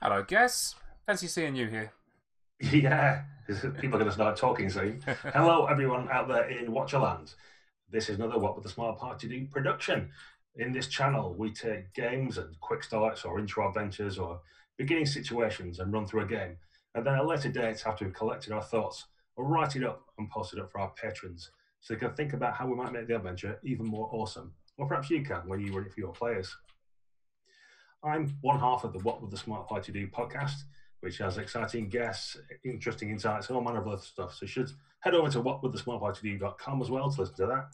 Hello, Guess. Fancy seeing you here. Yeah, people are going to start talking soon. Hello, everyone out there in Watcherland. This is another What Would the Smart Party Do production. In this channel, we take games and quick starts or intro adventures or beginning situations and run through a game. And then at a later date, after we've collected our thoughts, we'll write it up and post it up for our patrons so they can think about how we might make the adventure even more awesome. Or perhaps you can when you run it for your players. I'm one half of the What Would the Smart Party Do podcast, which has exciting guests, interesting insights, and all manner of other stuff. So you should head over to whatwouldthesmartpartydo.com as well to listen to that.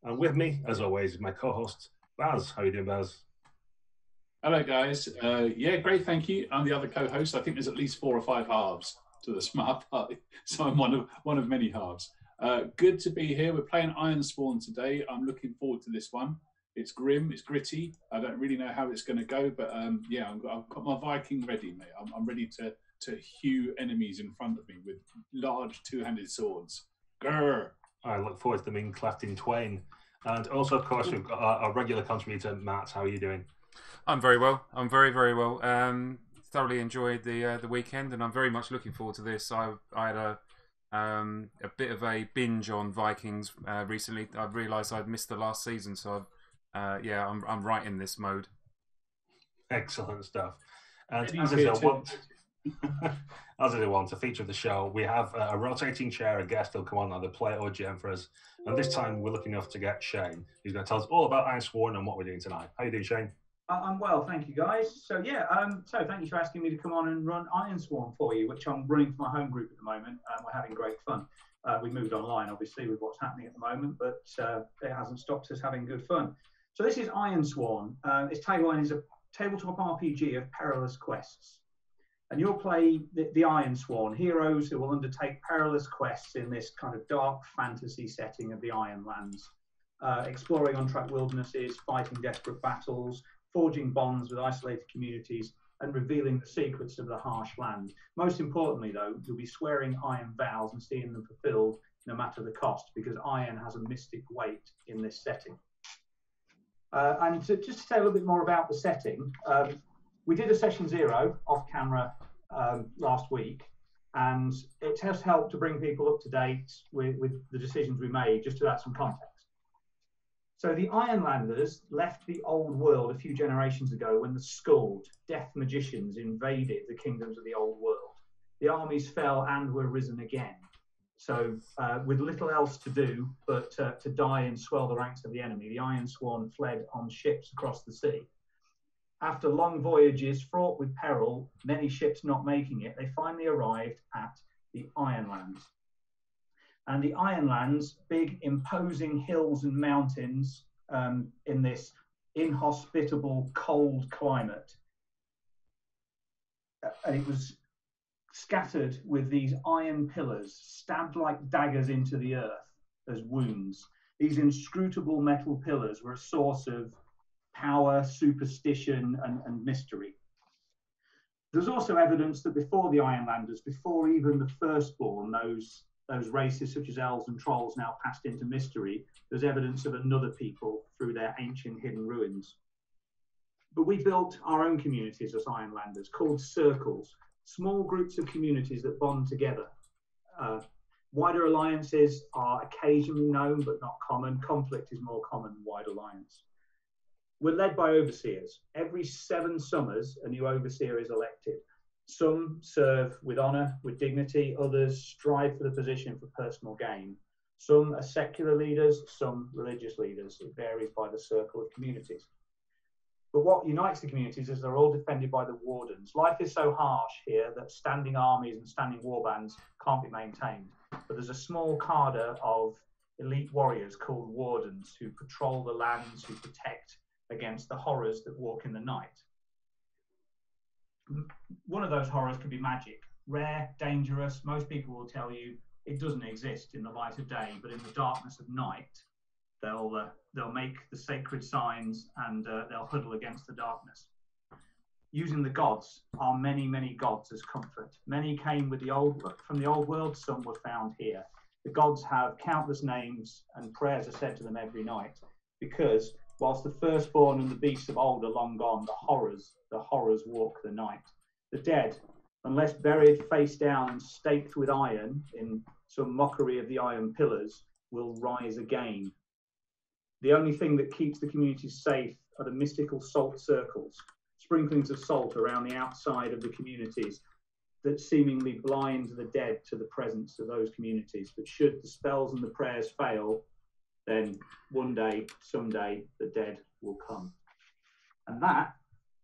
And with me, as always, is my co-host, Baz. How you doing, Baz? Hello, guys. Yeah, great, thank you. I'm the other co-host. I think there's at least 4 or 5 halves to the Smart Party, so I'm one of many halves. Good to be here. We're playing Ironsworn today. I'm looking forward to this one. It's grim, it's gritty. I don't really know how it's going to go, but yeah, I've got my Viking ready, mate. I'm ready to hew enemies in front of me with large two-handed swords. Grr! I look forward to them being cleft in twain. And also, of course, we've got our regular contributor, Matt. How are you doing? I'm very well. I'm very, very well. Thoroughly enjoyed the weekend, and I'm very much looking forward to this. I had a bit of a binge on Vikings recently. I realised I'd missed the last season, so I'm right in this mode. Excellent stuff. And as is a want, a feature of the show, we have a rotating chair, a guest who'll come on either play or GM for us. And this time we're lucky enough to get Shane, who's going to tell us all about Ironsworn and what we're doing tonight. How you doing, Shane? I'm well, thank you, guys. So thank you for asking me to come on and run Ironsworn for you, which I'm running for my home group at the moment. We're having great fun. We moved online, obviously, with what's happening at the moment, but it hasn't stopped us having good fun. So this is Ironsworn. Its tagline is a tabletop RPG of perilous quests. And you'll play the Ironsworn, heroes who will undertake perilous quests in this kind of dark fantasy setting of the Ironlands, exploring untracked wildernesses, fighting desperate battles, forging bonds with isolated communities, and revealing the secrets of the harsh land. Most importantly, though, you'll be swearing iron vows and seeing them fulfilled no matter the cost, because iron has a mystic weight in this setting. And just to say a little bit more about the setting, we did a session 0 off camera last week, and it has helped to bring people up to date with the decisions we made, just to add some context. So the Ironlanders left the old world a few generations ago when the Skuld, death magicians, invaded the kingdoms of the old world. The armies fell and were risen again. So with little else to do but to die and swell the ranks of the enemy, the Ironsworn fled on ships across the sea. After long voyages fraught with peril, many ships not making it, they finally arrived at the Ironlands. And the Ironlands, big imposing hills and mountains in this inhospitable cold climate. And it was scattered with these iron pillars, stabbed like daggers into the earth as wounds. These inscrutable metal pillars were a source of power, superstition, and mystery. There's also evidence that before the Ironlanders, before even the firstborn, those races such as elves and trolls now passed into mystery, there's evidence of another people through their ancient hidden ruins. But we built our own communities as Ironlanders, called circles, small groups of communities that bond together. Wider alliances are occasionally known but not common. Conflict is more common than wide alliance. We're led by overseers. Every 7 summers, a new overseer is elected. Some serve with honour, with dignity. Others strive for the position for personal gain. Some are secular leaders, some religious leaders. It varies by the circle of communities. But what unites the communities is they're all defended by the wardens. Life is so harsh here that standing armies and standing warbands can't be maintained. But there's a small cadre of elite warriors called wardens who patrol the lands, who protect against the horrors that walk in the night. One of those horrors could be magic. Rare, dangerous. Most people will tell you it doesn't exist in the light of day, but in the darkness of night, they'll make the sacred signs and they'll huddle against the darkness. Using the gods are many, many gods as comfort. Many came from the old world, some were found here. The gods have countless names and prayers are said to them every night, because whilst the firstborn and the beasts of old are long gone, the horrors walk the night. The dead, unless buried face down and staked with iron in some mockery of the iron pillars, will rise again. The only thing that keeps the community safe are the mystical salt circles, sprinklings of salt around the outside of the communities that seemingly blind the dead to the presence of those communities. But should the spells and the prayers fail, then one day, someday, the dead will come. And that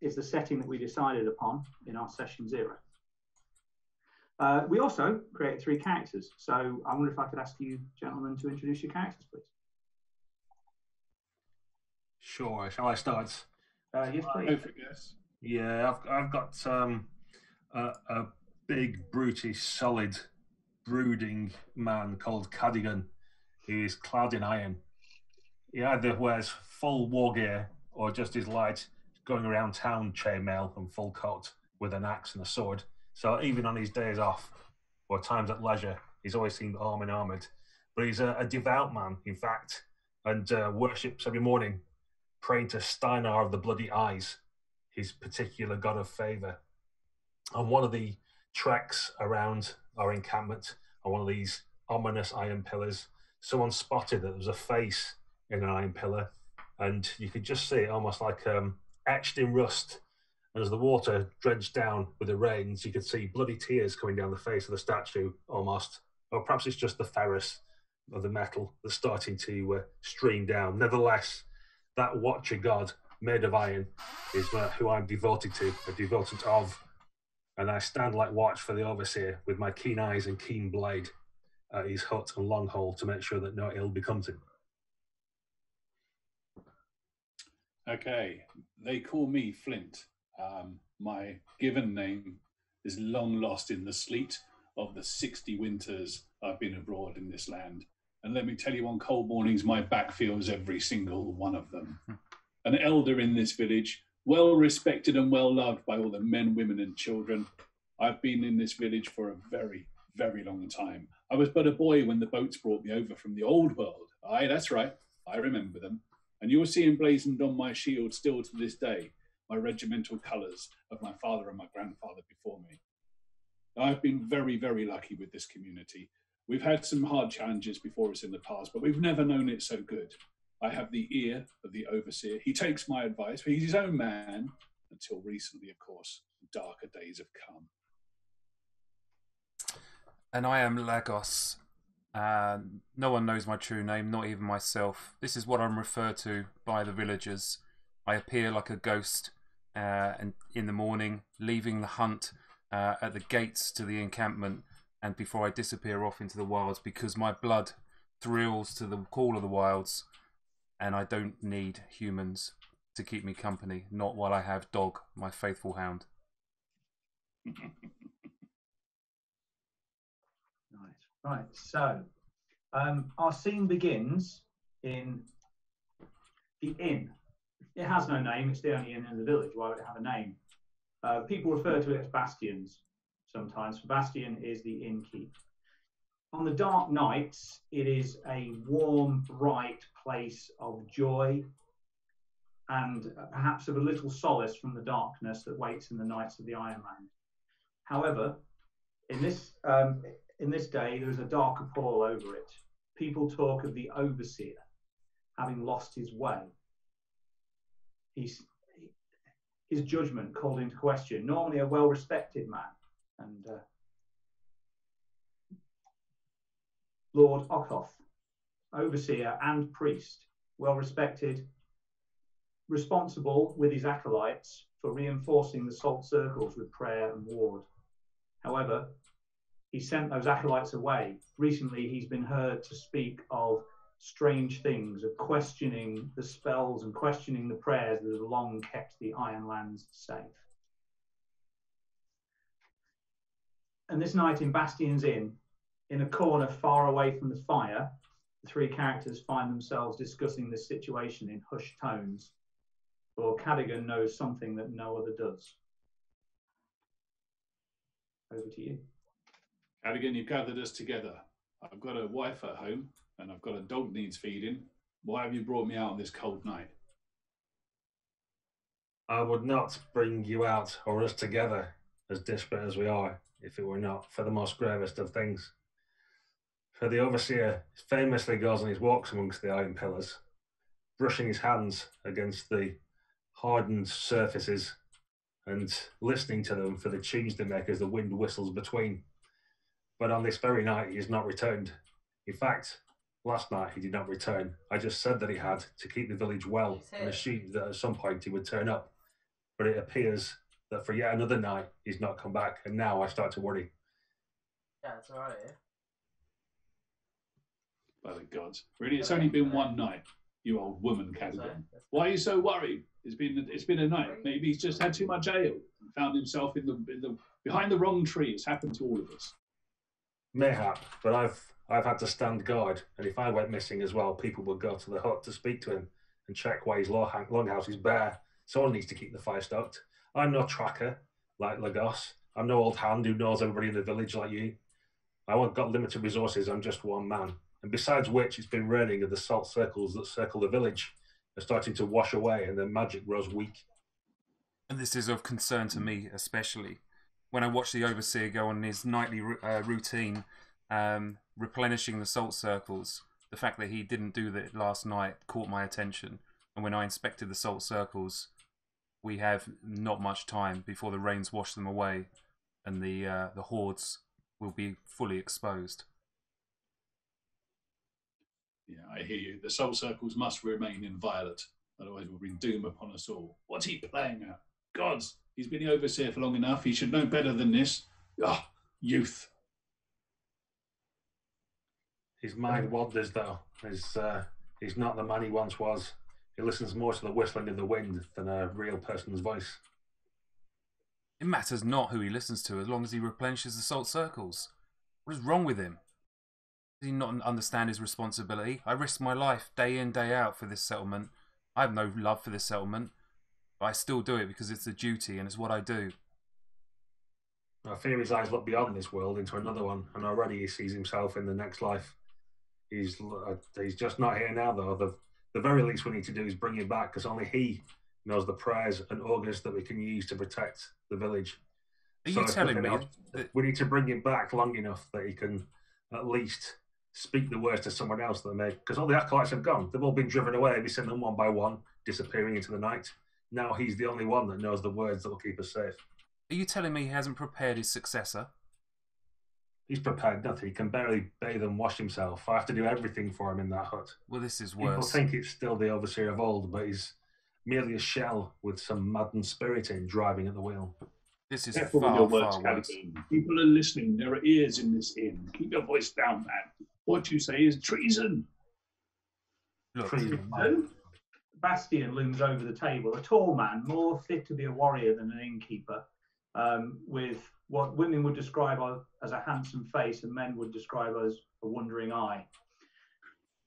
is the setting that we decided upon in our session 0. We also created 3 characters. So I wonder if I could ask you, gentlemen, to introduce your characters, please. Sure. Shall I start? Yes, please. Yes. Yeah, I've got a big, brutish, solid, brooding man called Cadigan, who is clad in iron. He either wears full war gear or just his light, going around town chainmail and full coat with an axe and a sword. So even on his days off or times at leisure, he's always seemed armoured. But he's a devout man, in fact, and worships every morning, praying to Steinar of the Bloody Eyes, his particular god of favour. On one of the treks around our encampment, on one of these ominous iron pillars, someone spotted that there was a face in an iron pillar, and you could just see it almost like etched in rust. And as the water drenched down with the rains, you could see bloody tears coming down the face of the statue almost. Or perhaps it's just the ferrous of the metal that's starting to stream down. Nevertheless, that watcher god made of iron is who I'm devoted to, a devoted of. And I stand like watch for the overseer with my keen eyes and keen blade at his hut and long hole to make sure that no ill becomes him. Okay, they call me Flint. My given name is long lost in the sleet of the 60 winters I've been abroad in this land. And let me tell you, on cold mornings, my back feels every single one of them. An elder in this village, well respected and well loved by all the men, women and children. I've been in this village for a very, very long time. I was but a boy when the boats brought me over from the old world. Aye, that's right, I remember them. And you'll see emblazoned on my shield still to this day, my regimental colours of my father and my grandfather before me. I've been very, very lucky with this community. We've had some hard challenges before us in the past, but we've never known it so good. I have the ear of the overseer. He takes my advice, for he's his own man. Until recently, of course, darker days have come. And I am Lagos. No one knows my true name, not even myself. This is what I'm referred to by the villagers. I appear like a ghost and in the morning, leaving the hunt at the gates to the encampment, and before I disappear off into the wilds, because my blood thrills to the call of the wilds, and I don't need humans to keep me company, not while I have Dog, my faithful hound. Right. So our scene begins in the inn. It has no name. It's the only inn in the village. Why would it have a name? People refer to it as bastions sometimes. Bastion is the innkeep. On the dark nights, it is a warm, bright place of joy and perhaps of a little solace from the darkness that waits in the nights of the Ironland. However, in this day, there is a darker pall over it. People talk of the overseer having lost his way. His judgment called into question. Normally a well-respected man, and Lord Okoth, overseer and priest, well-respected, responsible with his acolytes for reinforcing the salt circles with prayer and ward. However, he sent those acolytes away. Recently, he's been heard to speak of strange things, of questioning the spells and questioning the prayers that have long kept the Ironlands safe. And this night in Bastion's Inn, in a corner far away from the fire, the 3 characters find themselves discussing this situation in hushed tones, for Cadogan knows something that no other does. Over to you. Cadogan, you've gathered us together. I've got a wife at home, and I've got a dog needs feeding. Why have you brought me out on this cold night? I would not bring you out or us together as desperate as we are, if it were not for the most gravest of things. For the overseer famously goes on his walks amongst the iron pillars, brushing his hands against the hardened surfaces and listening to them for the tunes they make as the wind whistles between. But on this very night, he has not returned. In fact, last night he did not return. I just said that he had to keep the village well and assumed that at some point he would turn up. But it appears that for yet another night he's not come back, and now I start to worry. Yeah, it's alright here. By the gods. Really, it's only been one night, you old woman, Cadogan. Why are you so worried? It's been a night. Maybe he's just had too much ale and found himself behind the wrong tree. It's happened to all of us. Mayhap, but I've had to stand guard, and if I went missing as well, people would go to the hut to speak to him and check why his longhouse is bare. Someone needs to keep the fire stoked. I'm no tracker like Lagos. I'm no old hand who knows everybody in the village like you. I've got limited resources. I'm just one man. And besides which, it's been raining, and the salt circles that circle the village are starting to wash away, and their magic grows weak. And this is of concern to me, especially when I watch the overseer go on his nightly routine, replenishing the salt circles. The fact that he didn't do that last night caught my attention, and when I inspected the salt circles, we have not much time before the rains wash them away, and the hoards will be fully exposed. Yeah, I hear you. The soul circles must remain inviolate, otherwise we'll bring doom upon us all. What's he playing at? Gods, he's been the overseer for long enough. He should know better than this. Ah, youth. His mind wanders, though. He's not the man he once was. He listens more to the whistling of the wind than a real person's voice. It matters not who he listens to as long as he replenishes the salt circles. What is wrong with him? Does he not understand his responsibility? I risk my life day in, day out for this settlement. I have no love for this settlement, but I still do it because it's a duty and it's what I do. I fear his eyes look beyond this world into another one, and already he sees himself in the next life. He's just not here now, though. The very least we need to do is bring him back, because only he knows the prayers and augurs that we can use to protect the village. Are you telling me that we need to bring him back long enough that he can at least speak the words to someone else that may, because all the acolytes have gone. They've all been driven away. We sent them one by one, disappearing into the night. Now he's the only one that knows the words that will keep us safe. Are you telling me he hasn't prepared his successor? He's prepared nothing. He can barely bathe and wash himself. I have to do everything for him in that hut. Well, this is worse. People think it's still the overseer of old, but he's merely a shell with some maddened spirit in driving at the wheel. This is Careful far, with your words, far worse. Cadogan. People are listening. There are ears in this inn. Keep your voice down, man. What you say is treason. Look, Treason. Bastian looms over the table, a tall man, more fit to be a warrior than an innkeeper, with what women would describe as a handsome face and men would describe as a wandering eye.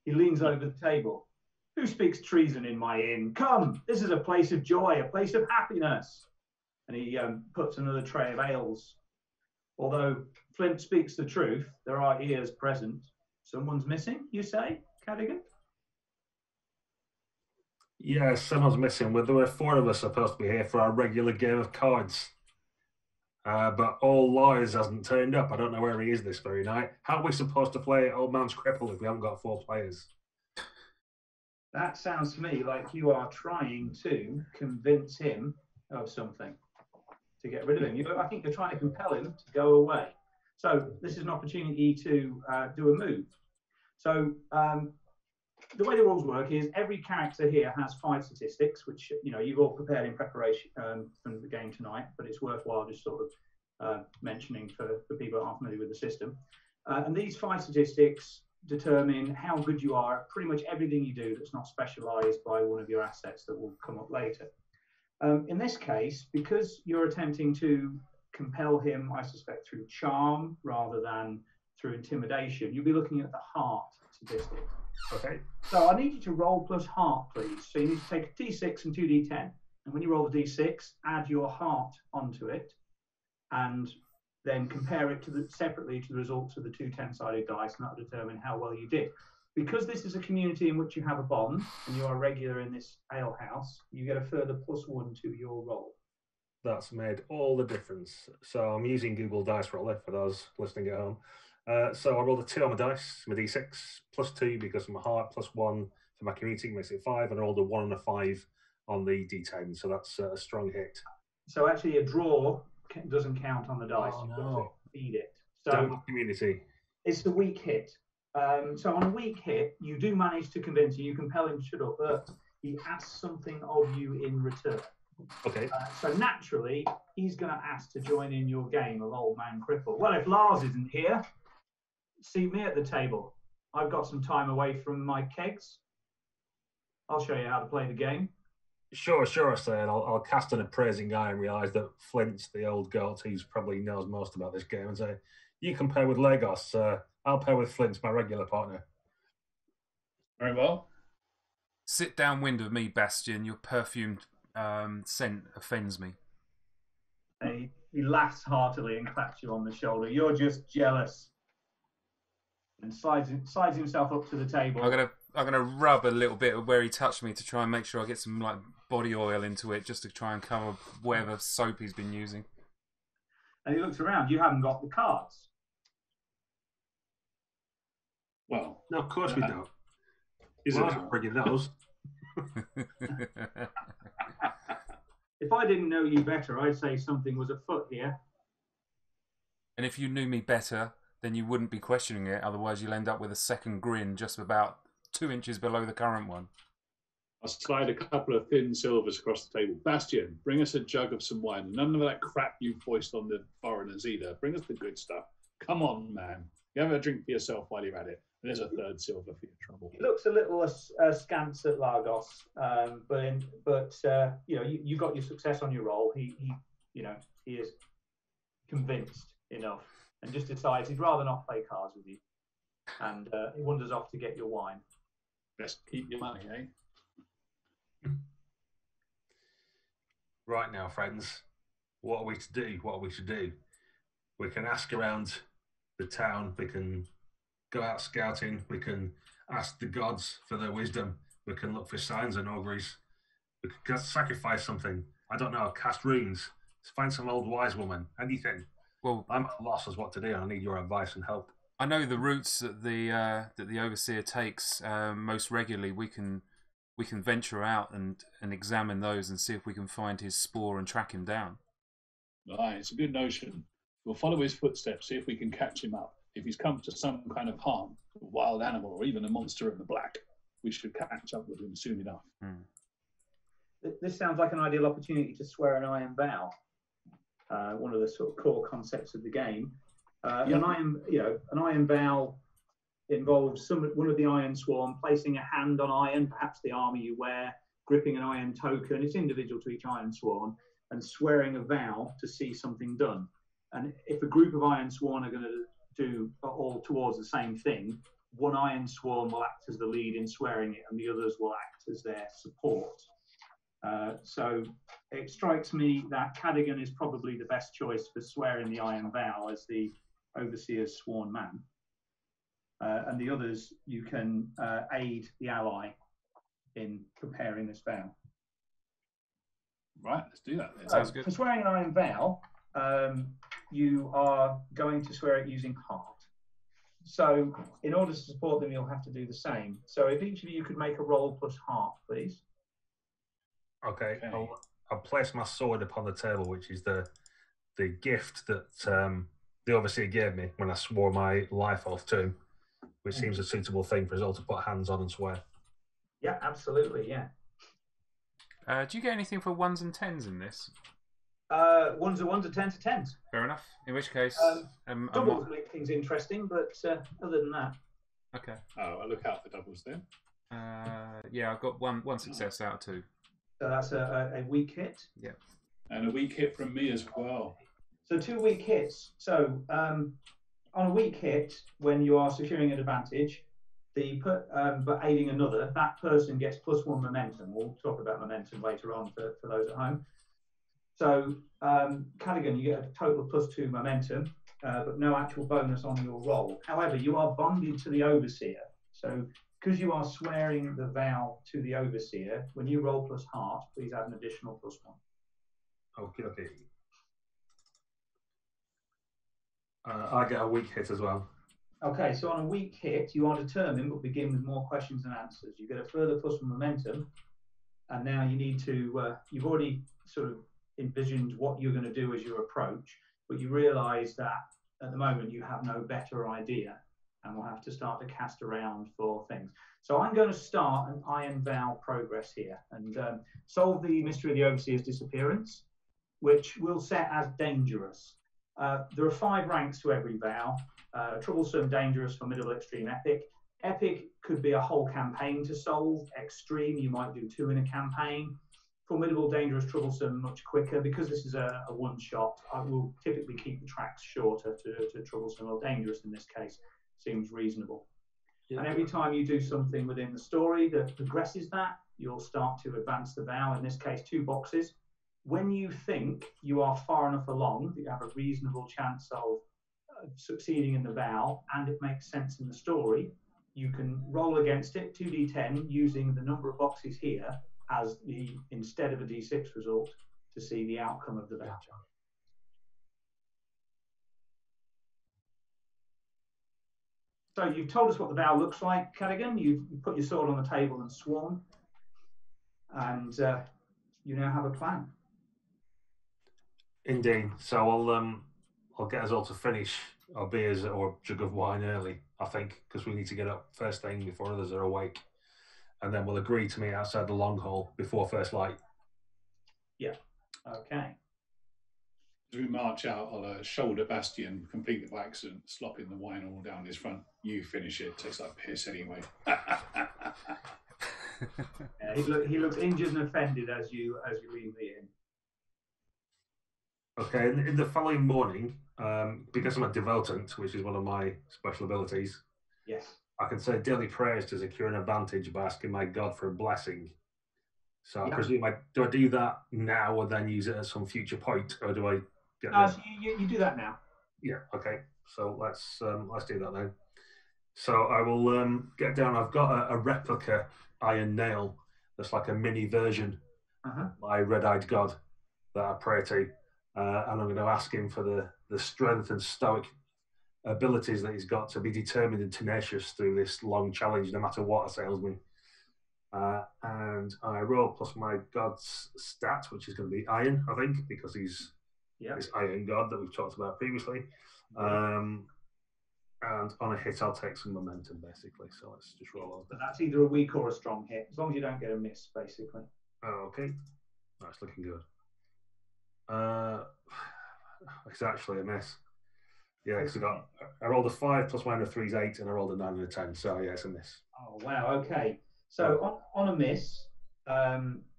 He leans over the table. Who speaks treason in my inn? Come, this is a place of joy, a place of happiness. And he puts another tray of ales. Although Flint speaks the truth, there are ears present. Someone's missing, you say, Cadigan? Yes, someone's missing. Well, there were 4 of us supposed to be here for our regular game of cards. But All Lawyers hasn't turned up. I don't know where he is this very night. How are we supposed to play Old Man's Cripple if we haven't got 4 players? That sounds to me like you are trying to convince him of something to get rid of him. I think you're trying to compel him to go away. So this is an opportunity to do a move. So the way the rules work is every character here has 5 statistics, which you've all prepared in preparation from the game tonight, but it's worthwhile just sort of mentioning for people who aren't familiar with the system. And these 5 statistics determine how good you are at pretty much everything you do that's not specialised by one of your assets that will come up later. In this case, because you're attempting to compel him, I suspect, through charm rather than through intimidation, you'll be looking at the heart statistic. Okay. So I need you to roll plus heart, please. So you need to take a d6 and 2 d10. And when you roll the d6, add your heart onto it and then compare it separately to the results of the 2 10-sided dice, and that will determine how well you did. Because this is a community in which you have a bond and you are regular in this ale house, you get a further +1 to your roll. That's made all the difference. So I'm using Google Dice Roller for those listening at home. So I rolled a 2 on my dice, my D6, plus 2 because of my heart, plus 1 for my commuting, makes it 5, and I rolled a 1 and a 5 on the D10. So that's a strong hit. So actually, a draw doesn't count on the dice. Oh, You've got no. to feed it. Damn So community. it's the weak hit. So on a weak hit, you do manage to convince him. You compel him to shut up, but he asks something of you in return. Okay. So naturally, he's going to ask to join in your game of Old Man Cripple. Well, if Lars isn't here, see me at the table. I've got some time away from my kegs. I'll show you how to play the game. Sure, I said. I'll cast an appraising eye and realise that Flint's the old goat who probably knows most about this game and say, you can pair with Lagos. I'll pair with Flint, my regular partner. Very well. Sit downwind of me, Bastion. Your perfumed scent offends me. He laughs heartily and claps you on the shoulder. You're just jealous. And slides himself up to the table. I'm gonna rub a little bit of where he touched me to try and make sure I get some like body oil into it, just to try and cover whatever soap he's been using. And he looks around. You haven't got the cards. Well, No, of course we don't. Is Well, it? I'm bringing those. If I didn't know you better, I'd say something was afoot here. And if you knew me better, then you wouldn't be questioning it. Otherwise, you'll end up with a second grin just about 2 inches below the current one. I'll slide a couple of thin silvers across the table. Bastion, bring us a jug of some wine. None of that crap you foist on the foreigners either. Bring us the good stuff. Come on, man. You have a drink for yourself while you're at it. There's a third silver for your trouble. He looks a little askance at Lagos, but you got your success on your roll. He is convinced enough, and just decides he'd rather not play cards with you, and he wanders off to get your wine. Best keep your money, eh? Right now, friends, what are we to do? What are we to do? We can ask around the town. We can go out scouting. We can ask the gods for their wisdom. We can look for signs and auguries. We could sacrifice something. I don't know. Cast runes. Find some old wise woman. Anything. Well, I'm at a loss as what to do. I need your advice and help. I know the routes that the overseer takes most regularly. We can venture out and examine those and see if we can find his spoor and track him down. Aye, it's a good notion. We'll follow his footsteps, see if we can catch him up. If he's come to some kind of harm, a wild animal, or even a monster in the black, we should catch up with him soon enough. This sounds like an ideal opportunity to swear an iron vow. One of the sort of core concepts of the game. An iron vow involves one of the Ironsworn placing a hand on iron, perhaps the armour you wear, gripping an iron token. It's individual to each Ironsworn, and swearing a vow to see something done. And if a group of Ironsworn are going to do all towards the same thing, one Ironsworn will act as the lead in swearing it, and the others will act as their support. So it strikes me that Cadogan is probably the best choice for swearing the iron vow as the overseer's sworn man. And the others, you can aid the ally in preparing this vow. Right, let's do that then. Sounds good. For swearing an iron vow, you are going to swear it using heart. So in order to support them, you'll have to do the same. So if each of you could make a roll plus heart, please. Okay. I'll place my sword upon the table, which is the gift that the overseer gave me when I swore my life oath to him, which seems a suitable thing for us all to put hands on and swear. Yeah, absolutely, yeah. Do you get anything for 1s and 10s in this? 1s are 1s, 10s are 10s. Fair enough. In which case, doubles make things interesting, but other than that. Okay. Oh, I'll look out for doubles then. Yeah, I've got one success out of 2. So that's a weak hit. Yeah. And a weak hit from me as well. So 2 weak hits. So on a weak hit, when you are securing an advantage, but aiding another, that person gets +1 momentum. We'll talk about momentum later on for those at home. So Cadogan, you get a total of +2 momentum, but no actual bonus on your roll. However, you are bonded to the overseer. So because you are swearing the vow to the overseer, when you roll plus heart, please add an additional +1. Okay. I get a weak hit as well. Okay, so on a weak hit, you are determined, but begin with more questions than answers. You get a further plus from momentum, and now you need to. You've already sort of envisioned what you're going to do as you approach, but you realise that at the moment you have no better idea, and will have to start to cast around for things. So I'm going to start an Iron Vow progress here and solve the mystery of the Overseer's disappearance, which we'll set as dangerous. There are 5 ranks to every vow. Troublesome, dangerous for middle, extreme, epic. Epic could be a whole campaign to solve. Extreme, you might do 2 in a campaign. Formidable, dangerous, troublesome, much quicker. Because this is a one-shot, I will typically keep the tracks shorter to troublesome or dangerous in this case. Seems reasonable. Yeah. And every time you do something within the story that progresses that, you'll start to advance the vow. In this case, 2 boxes. When you think you are far enough along that you have a reasonable chance of succeeding in the vow and it makes sense in the story, you can roll against it 2d10 using the number of boxes here as the instead of a d6 result to see the outcome of the vow. So you've told us what the vow looks like, Cadogan. You've put your sword on the table and sworn, and you now have a plan. Indeed. So I'll get us all to finish our beers or jug of wine early, I think, because we need to get up first thing before others are awake. And then we'll agree to meet outside the long hall before first light. Yeah. Okay. As we march out, I'll shoulder Bastion completely by accident, slopping the wine all down his front. You finish it. Tastes like piss anyway. Yeah, he looks injured and offended as you leave the inn. Okay, in the following morning, because I'm a devotant, which is one of my special abilities, yes, I can say daily prayers to secure an advantage by asking my God for a blessing. So I presume do I do that now or then use it at some future point, or do I get so you do that now. Yeah, okay. So let's do that then. So I will get down. I've got a replica iron nail that's like a mini version of my red-eyed God that I pray to. And I'm going to ask him for the strength and stoic abilities that he's got to be determined and tenacious through this long challenge, no matter what assails me. And I roll plus my God's stat, which is going to be iron, I think, because he's this iron God that we've talked about previously. And on a hit, I'll take some momentum, basically. So let's just roll those down. That's either a weak or a strong hit, as long as you don't get a miss, basically. Oh, okay. That's looking good. It's actually a miss. Yeah, because I rolled a 5 plus minus 3 is 8, and I rolled a 9 and a 10. So yeah, it's a miss. Oh wow. Okay. So on a miss,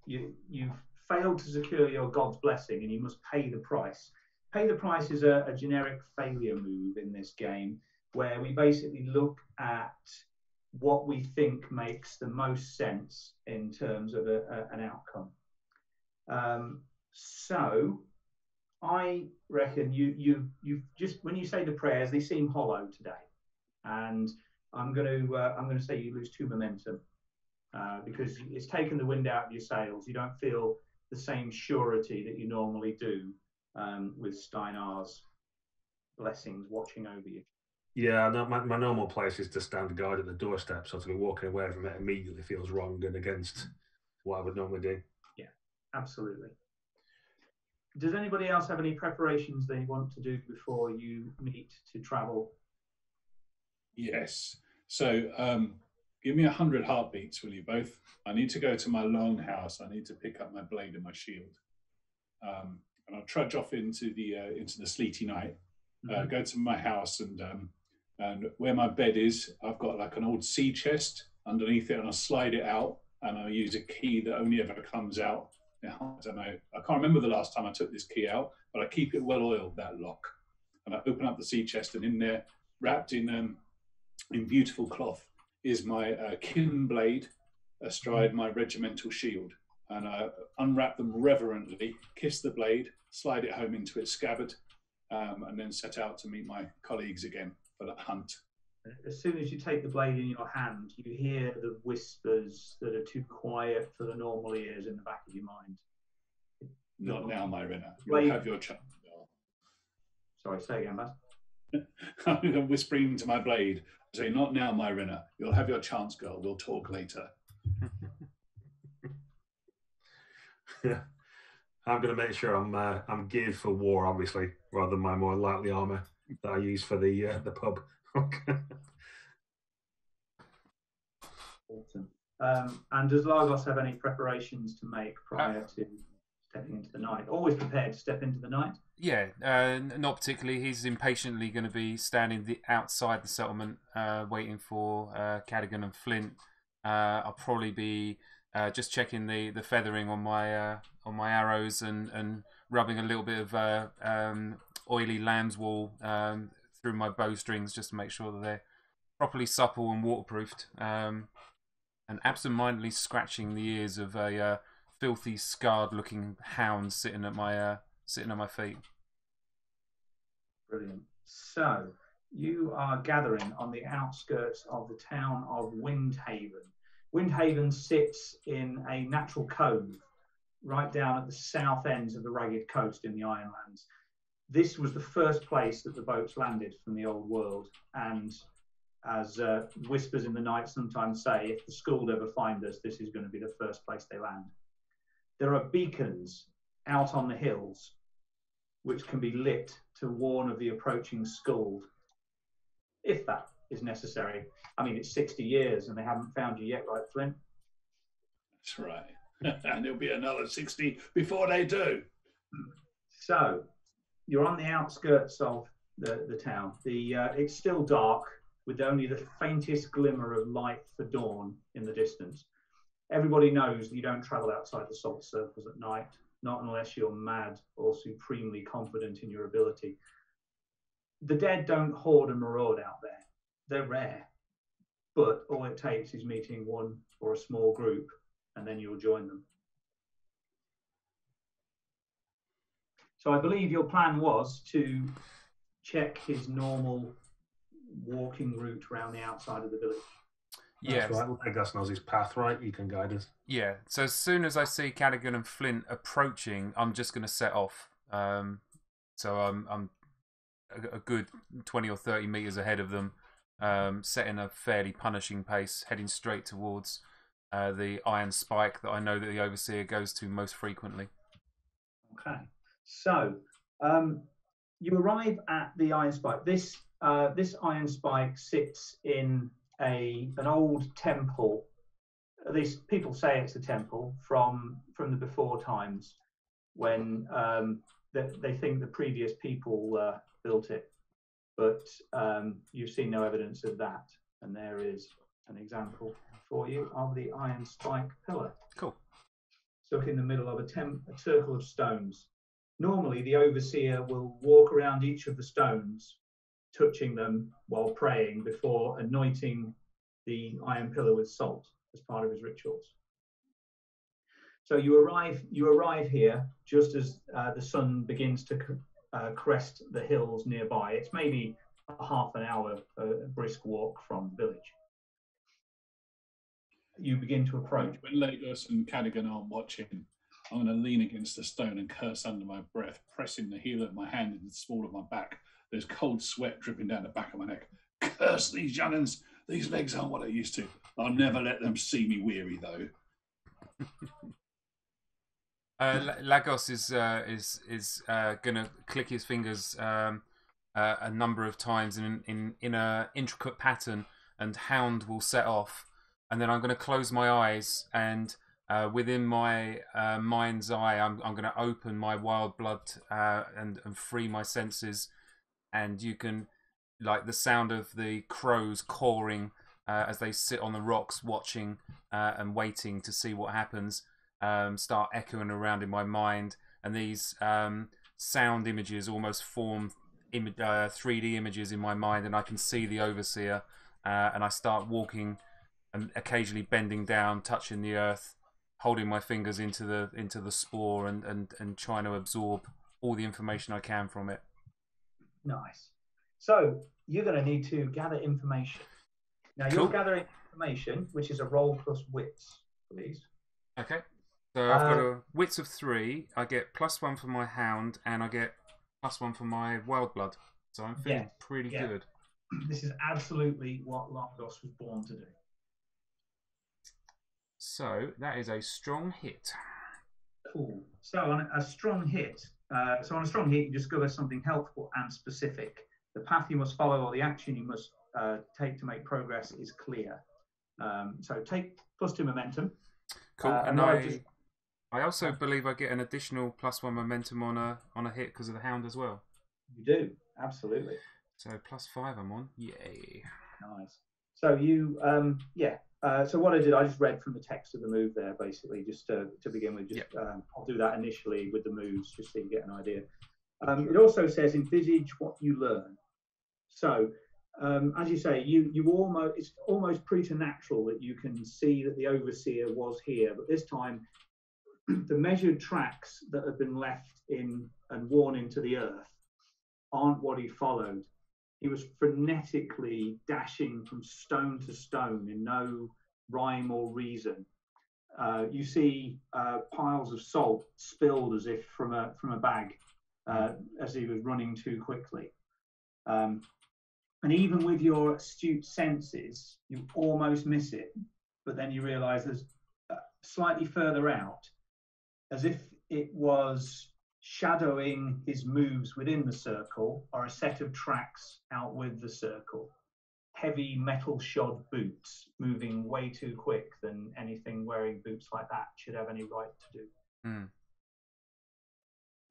you've failed to secure your God's blessing, and you must pay the price. Pay the price is a generic failure move in this game, where we basically look at what we think makes the most sense in terms of an outcome. So I reckon you've just, when you say the prayers, they seem hollow today, and I'm going to say you lose 2 momentum because it's taken the wind out of your sails. You don't feel the same surety that you normally do with Steinar's blessings watching over you. Yeah, no, my normal place is to stand guard at the doorstep, so to be walking away from it immediately feels wrong and against what I would normally do. Yeah, absolutely. Does anybody else have any preparations they want to do before you meet to travel? Yes. So give me 100 heartbeats, will you both? I need to go to my longhouse. I need to pick up my blade and my shield. And I'll trudge off into the sleety night, go to my house, and where my bed is, I've got like an old sea chest underneath it, and I'll slide it out, and I'll use a key that only ever comes out. Now, I don't know, I can't remember the last time I took this key out, but I keep it well oiled, that lock. And I open up the sea chest, and in there, wrapped in beautiful cloth, is my kin blade astride my regimental shield. And I unwrap them reverently, kiss the blade, slide it home into its scabbard, and then set out to meet my colleagues again for the hunt. As soon as you take the blade in your hand, you hear the whispers that are too quiet for the normal ears in the back of your mind. Not now, my Renner. You'll have your chance. Sorry, say again, Baz. I'm whispering to my blade. Say, not now, my Renner. You'll have your chance, girl. We'll talk later. Yeah. I'm going to make sure I'm geared for war, obviously, rather than my more lightly armour that I use for the pub. Awesome. And does Lagos have any preparations to make prior to stepping into the night? Always prepared to step into the night? Yeah, not particularly. He's impatiently going to be standing outside the settlement, waiting for Cadigan and Flint. I'll probably be just checking the feathering on my arrows and rubbing a little bit of oily lamb's wool through my bowstrings just to make sure that they're properly supple and waterproofed. And absentmindedly scratching the ears of a filthy, scarred-looking hound sitting at my feet. Brilliant. So you are gathering on the outskirts of the town of Windhaven. Windhaven sits in a natural cove right down at the south ends of the rugged coast in the Ironlands. This was the first place that the boats landed from the old world, and as whispers in the night sometimes say, if the Skuld ever find us, this is going to be the first place they land. There are beacons out on the hills which can be lit to warn of the approaching Skuld, if that is necessary. I mean, it's 60 years and they haven't found you yet, right, Flint? That's right. And it'll be another 60 before they do. So you're on the outskirts of the town. It's still dark, with only the faintest glimmer of light for dawn in the distance. Everybody knows that you don't travel outside the salt circles at night, not unless you're mad or supremely confident in your ability. The dead don't hoard and maraud out there. They're rare. But all it takes is meeting one or a small group, and then you'll join them. So I believe your plan was to check his normal walking route around the outside of the village. Yeah, That's right. Lagos knows his path, right? You can guide us. Yeah, so as soon as I see Cadogan and Flint approaching, I'm just going to set off. So I'm a good 20 or 30 metres ahead of them, setting a fairly punishing pace, heading straight towards the iron spike that I know that the Overseer goes to most frequently. Okay, so you arrive at the iron spike. This iron spike sits in an old temple. These people say it's a temple from the before times, when they think the previous people built it, but you've seen no evidence of that. And there is an example for you of the iron spike pillar. Cool. Stuck in the middle of a circle of stones. Normally, the Overseer will walk around each of the stones, touching them while praying before anointing the iron pillar with salt as part of his rituals. So you arrive here just as the sun begins to crest the hills nearby. It's maybe a half an hour brisk walk from the village. You begin to approach. When Lagos and Cadigan aren't watching, I'm going to lean against the stone and curse under my breath, pressing the heel of my hand into the small of my back. There's cold sweat dripping down the back of my neck. Curse these Jannings! These legs aren't what I used to. I'll never let them see me weary, though. Lagos is going to click his fingers a number of times in an intricate pattern, and Hound will set off. And then I'm going to close my eyes, and within my mind's eye, I'm going to open my wild blood and free my senses. And you can, like the sound of the crows cawing as they sit on the rocks watching and waiting to see what happens, start echoing around in my mind. And these sound images almost form 3D images in my mind, and I can see the Overseer, and I start walking and occasionally bending down, touching the earth, holding my fingers into the spore and trying to absorb all the information I can from it. Nice. So you're going to need to gather information. Now you're gathering information, which is a roll plus wits, please. Okay. So I've got a wits of 3. I get +1 for my hound, and I get +1 for my wild blood. So I'm feeling pretty good. This is absolutely what Largos was born to do. So that is a strong hit. Cool. So on a strong hit, you discover something helpful and specific. The path you must follow or the action you must take to make progress is clear. So take +2 momentum. Cool. And I also believe I get an additional +1 momentum on a hit because of the hound as well. You do, absolutely. So +5 I'm on. Yay. Nice. So you, so what I did, I just read from the text of the move there, basically, just to begin with. I'll do that initially with the moves, just so you get an idea. It also says envisage what you learn. So, as you say, it's almost preternatural that you can see that the overseer was here, but this time, the measured tracks that have been left in and worn into the earth aren't what he followed. He was frenetically dashing from stone to stone in no rhyme or reason. You see piles of salt spilled as if from a bag as he was running too quickly. And even with your astute senses, you almost miss it. But then you realise there's slightly further out, as if it was shadowing his moves within the circle, or a set of tracks out with the circle. Heavy metal shod boots moving way too quick than anything wearing boots like that should have any right to do.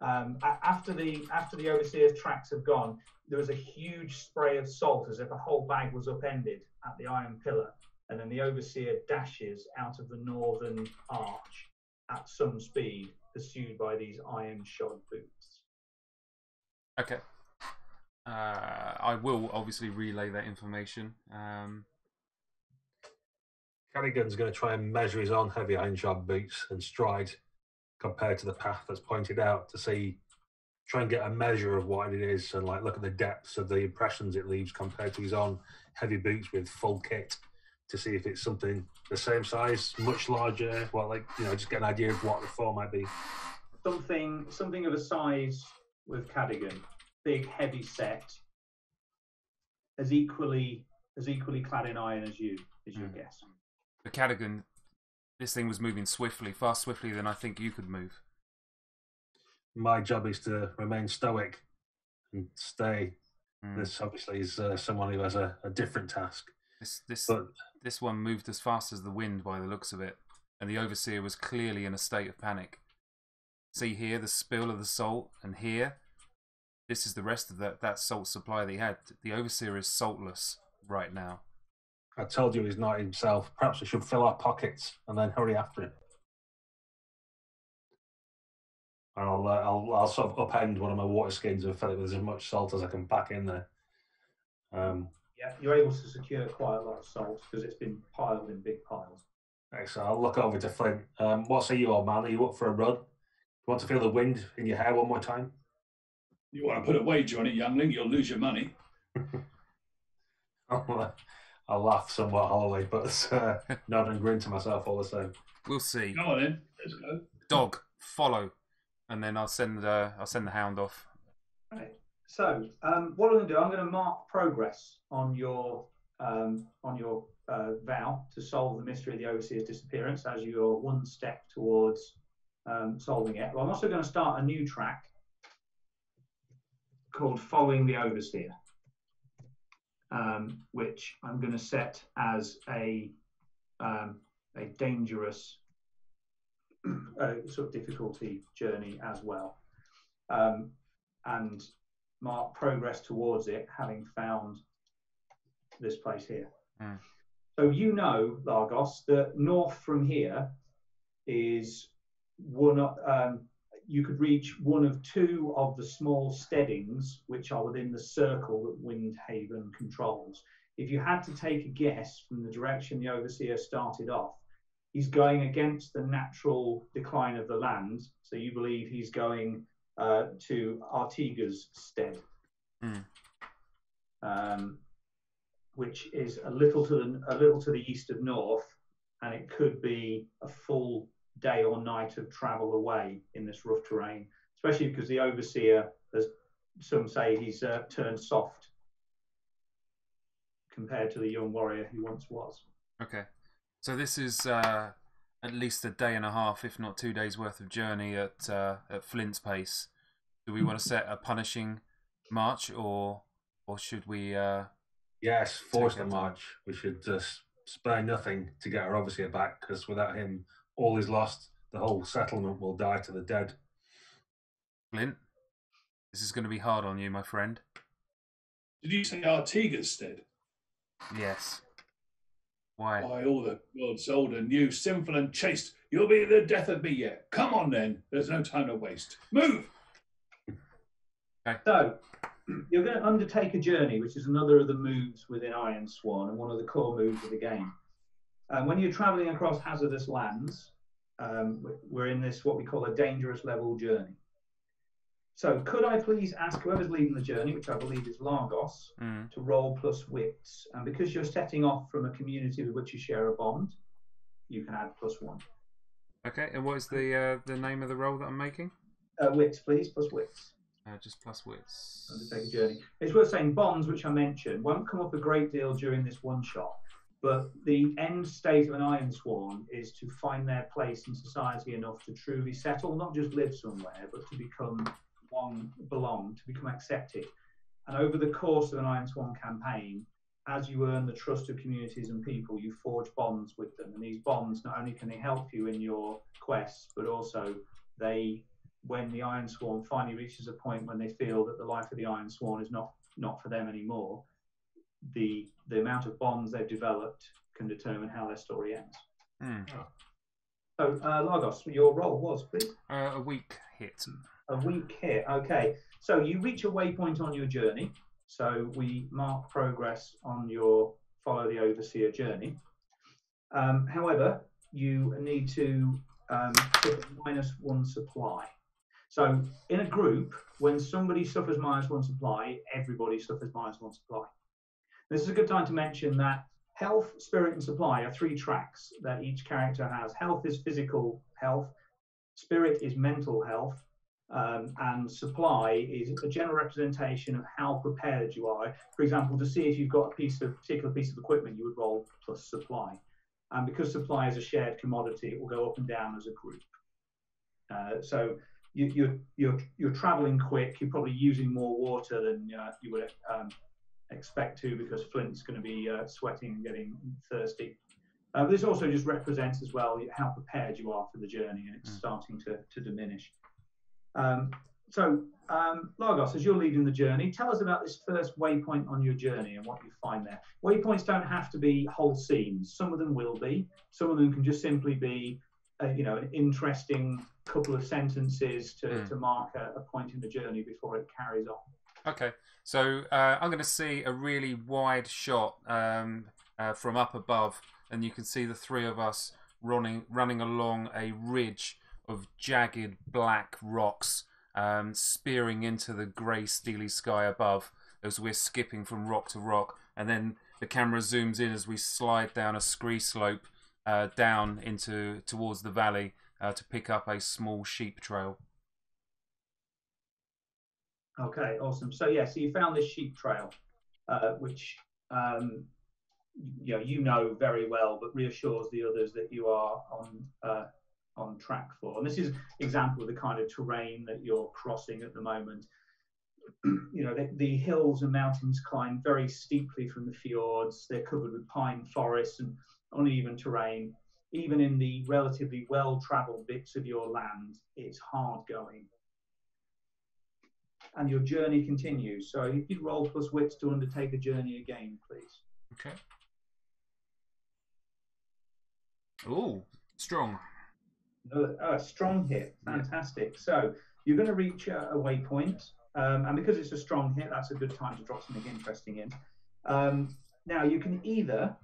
After the overseer's tracks have gone, there was a huge spray of salt as if a whole bag was upended at the iron pillar, and then the overseer dashes out of the northern arch at some speed, pursued by these iron-shod boots. Okay. I will obviously relay that information. Cadigan's going to try and measure his own heavy iron-shod boots and stride compared to the path that's pointed out to try and get a measure of what it is and look at the depths of the impressions it leaves compared to his own heavy boots with full kit to see if it's something the same size, much larger, just get an idea of what the form might be. Something of a size with Cadogan, big, heavy set, as equally clad in iron as you, is your guess. The Cadogan, this thing was moving swiftly, far swiftly than I think you could move. My job is to remain stoic and stay. This obviously is someone who has a different task. This one moved as fast as the wind by the looks of it, and the overseer was clearly in a state of panic. See here, the spill of the salt, and here, this is the rest of that salt supply that he had. The overseer is saltless right now. I told you he's not himself. Perhaps we should fill our pockets and then hurry after him. And I'll sort of upend one of my water skins and fill it with as much salt as I can pack in there. Yeah, you're able to secure quite a lot of salt because it's been piled in big piles. Excellent. I'll look over to Flint. What say you, old man? Are you up for a run? You want to feel the wind in your hair one more time? You want to put a wager on it, youngling? You'll lose your money. I'll laugh somewhat hollowly, but nod and grin to myself all the same. We'll see. Go on then. Let's go. Dog, follow, and then I'll send the hound off. Right. So what I'm going to do, I'm going to mark progress on your vow to solve the mystery of the overseer's disappearance as you're one step towards solving it. Well, I'm also going to start a new track called Following the Overseer, which I'm going to set as a dangerous sort of difficulty journey as well, and mark progress towards it, having found this place here. So you know, Largos, that north from here is you could reach one of two of the small steadings which are within the circle that Windhaven controls. If you had to take a guess from the direction the overseer started off, he's going against the natural decline of the land, so you believe he's going to Artiga's stead, which is a little to the east of north, and it could be a full day or night of travel away in this rough terrain, especially because the overseer, as some say, he's turned soft compared to the young warrior he once was. Okay. So this is at least a day and a half, if not 2 days worth of journey at Flint's pace. Do we want to set a punishing march, or should we? Yes, force the march. We should just spare nothing to get our overseer back, because without him, all is lost. The whole settlement will die to the dead. Flint, this is going to be hard on you, my friend. Did you say Artiga's stead? Yes. Why? By all the gods, old and new, sinful and chaste, you'll be the death of me yet. Come on then, there's no time to waste. Move! Okay. So, you're going to undertake a journey, which is another of the moves within Ironsworn and one of the core moves of the game. When you're travelling across hazardous lands, we're in this, what we call a dangerous level journey. So could I please ask whoever's leading the journey, which I believe is Lagos, to roll plus wits. And because you're setting off from a community with which you share a bond, you can add +1. Okay, and what is the name of the roll that I'm making? Wits, please, plus wits. Just plus wits. Undertake a journey. It's worth saying bonds, which I mentioned, won't come up a great deal during this one shot. But the end state of an Ironsworn is to find their place in society enough to truly settle, not just live somewhere, but to become belong, to become accepted. And over the course of an Ironsworn campaign, as you earn the trust of communities and people, you forge bonds with them. And these bonds, not only can they help you in your quests, but also when the Ironsworn finally reaches a point when they feel that the life of the Ironsworn is not for them anymore, the amount of bonds they've developed can determine how their story ends. So, Lagos, your roll was, please? A weak hit. A weak hit, okay. So you reach a waypoint on your journey. So we mark progress on your follow the overseer journey. However, you need to suffer -1 supply. So in a group, when somebody suffers -1 supply, everybody suffers -1 supply. This is a good time to mention that health, spirit, and supply are 3 tracks that each character has. Health is physical health, spirit is mental health, and supply is a general representation of how prepared you are. For example, to see if you've got a particular piece of equipment, you would roll plus supply. And because supply is a shared commodity, it will go up and down as a group. So you're traveling quick. You're probably using more water than you would expect to, because Flint's going to be sweating and getting thirsty. This also just represents as well how prepared you are for the journey, and it's starting to diminish. Lagos, as you're leading the journey, tell us about this first waypoint on your journey and what you find there. Waypoints don't have to be whole scenes. Some of them will be. Some of them can just simply be, an interesting couple of sentences to mark a point in the journey before it carries on. Okay, so I'm going to see a really wide shot from up above, and you can see the 3 of us running along a ridge of jagged black rocks, spearing into the grey steely sky above as we're skipping from rock to rock, and then the camera zooms in as we slide down a scree slope down towards the valley to pick up a small sheep trail. Okay, awesome. So so you found this sheep trail, which you know very well, but reassures the others that you are on track for. And this is an example of the kind of terrain that you're crossing at the moment. The hills and mountains climb very steeply from the fjords. They're covered with pine forests and uneven terrain. Even in the relatively well-traveled bits of your land, it's hard going. And your journey continues. So if you'd roll plus wits to undertake a journey again, please. Okay. Ooh, strong. A strong hit. Fantastic. So you're going to reach a waypoint. And because it's a strong hit, that's a good time to drop something interesting in. Now, you can either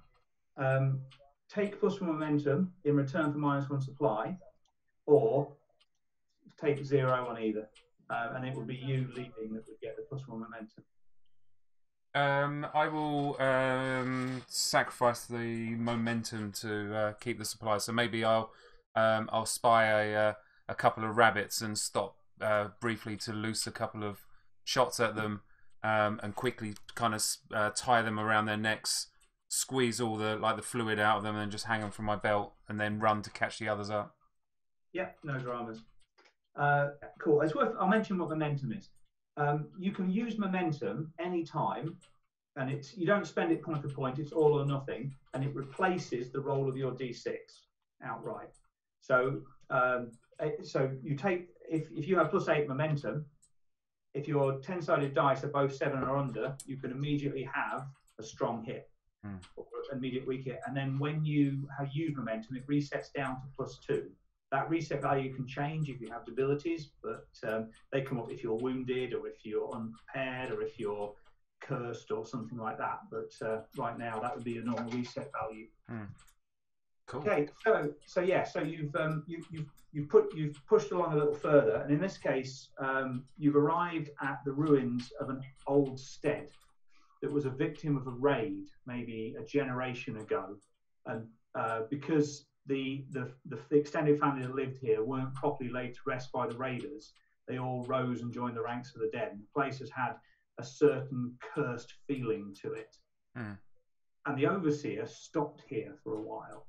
take +1 momentum in return for -1 supply, or take 0 on either. And it would be you leading that would get the +1 momentum. I will sacrifice the momentum to keep the supply. So maybe I'll I'll spy a couple of rabbits and stop briefly to loose a couple of shots at them, and quickly kind of tie them around their necks, squeeze all the fluid out of them, and just hang them from my belt, and then run to catch the others up. Yeah, no dramas. Cool. I'll mention what momentum is. You can use momentum anytime, and you don't spend it point for point. It's all or nothing, and it replaces the roll of your d6 outright. So, you take if you have +8 momentum, if your 10-sided dice are both 7 or under, you can immediately have a strong hit or an immediate weak hit. And then when you have used momentum, it resets down to +2. That reset value can change if you have debilities, but they come up if you're wounded or if you're unprepared or if you're cursed or something like that. But right now, that would be a normal reset value. Cool. Okay, so you've pushed along a little further, and in this case, you've arrived at the ruins of an old stead that was a victim of a raid maybe a generation ago, and because the extended family that lived here weren't properly laid to rest by the raiders, they all rose and joined the ranks of the dead. And the place has had a certain cursed feeling to it, and the overseer stopped here for a while.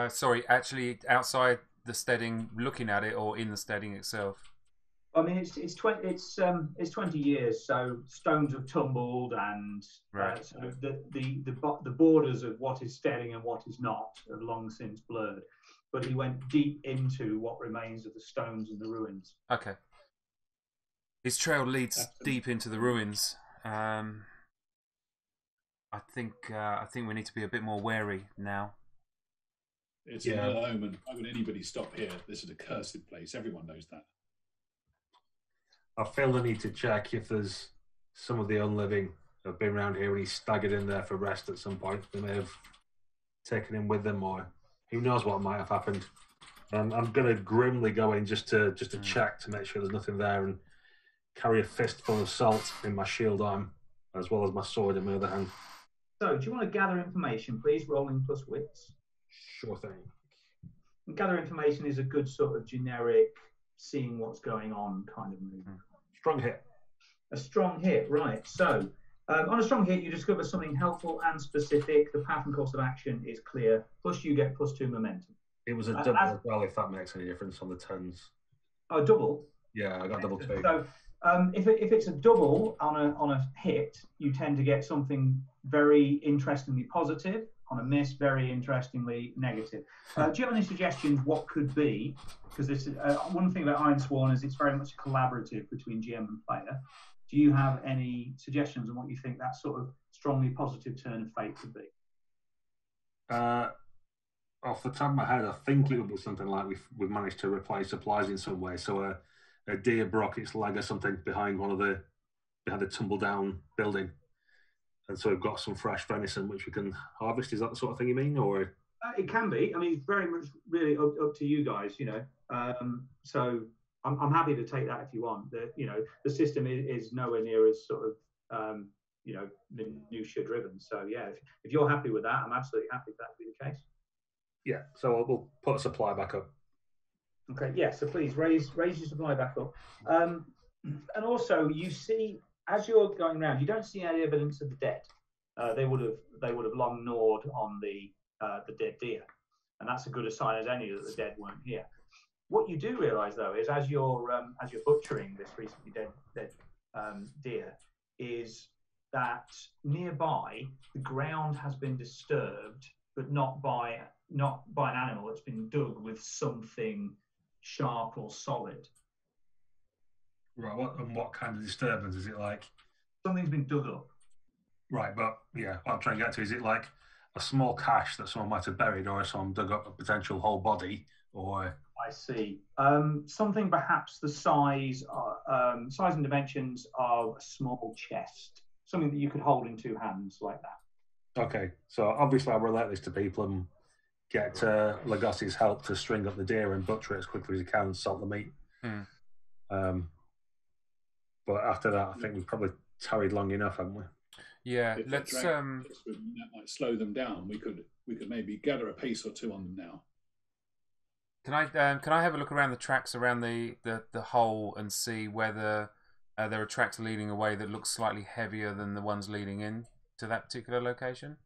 Sorry, actually outside the steading, looking at it, or in the steading itself? I mean, it's 20 years, so stones have tumbled, and so the borders of what is steading and what is not have long since blurred. But he went deep into what remains of the stones and the ruins. Okay. His trail leads deep into the ruins. I think we need to be a bit more wary now. It's an ill omen. Why would anybody stop here? This is a cursed place. Everyone knows that. I feel the need to check if there's some of the unliving have been around here and he's staggered in there for rest at some point. They may have taken him with them, or who knows what might have happened. I'm going to grimly go in just to check to make sure there's nothing there, and carry a fistful of salt in my shield arm, as well as my sword in my other hand. So, do you want to gather information, please? Rolling plus wits. Sure thing. Gather information is a good sort of generic, seeing what's going on kind of move. Strong hit. A strong hit, right. So, on a strong hit, you discover something helpful and specific. The path and course of action is clear. Plus, you get +2 momentum. It was a double as well, if that makes any difference on the 10s. Oh, double? Yeah, I got double 2. So, if it's a double on a hit, you tend to get something very interestingly positive. On a miss, very interestingly negative. Do you have any suggestions what could be? Because this is one thing about Ironsworn is it's very much collaborative between GM and player. Do you have any suggestions on what you think that sort of strongly positive turn of fate could be? Off the top of my head, I think it would be something like we've managed to replace supplies in some way. So a deer broke its leg or something behind a tumble down building. And so we've got some fresh venison which we can harvest. Is that the sort of thing you mean, or? It can be. I mean, it's very much really up to you guys, you know. So I'm happy to take that if you want. The system is nowhere near as sort of minutia driven. So yeah, if you're happy with that, I'm absolutely happy for that to be the case. Yeah. So we'll put a supply back up. Okay. Yeah. So please raise your supply back up. And also, you see, as you're going around, you don't see any evidence of the dead. They would have long gnawed on the dead deer, and that's as good a sign as any that the dead weren't here. What you do realise, though, is as you're butchering this recently dead deer, is that nearby the ground has been disturbed, but not by an animal. It's been dug with something sharp or solid. Right, what kind of disturbance is it like? Something's been dug up. Right, but yeah, what I'm trying to get to, is it like a small cache that someone might have buried, or someone dug up a potential whole body, or? I see. Something perhaps the size and dimensions of a small chest. Something that you could hold in 2 hands like that. Okay, so obviously I'll relate this to people and get Legosi's help to string up the deer and butcher it as quickly as he can and salt the meat. But after that, I think we've probably tarried long enough, haven't we? Yeah, If let's. that might slow them down. We could maybe gather a pace or two on them now. Can I have a look around the tracks around the hole and see whether there are tracks leading away that look slightly heavier than the ones leading in to that particular location?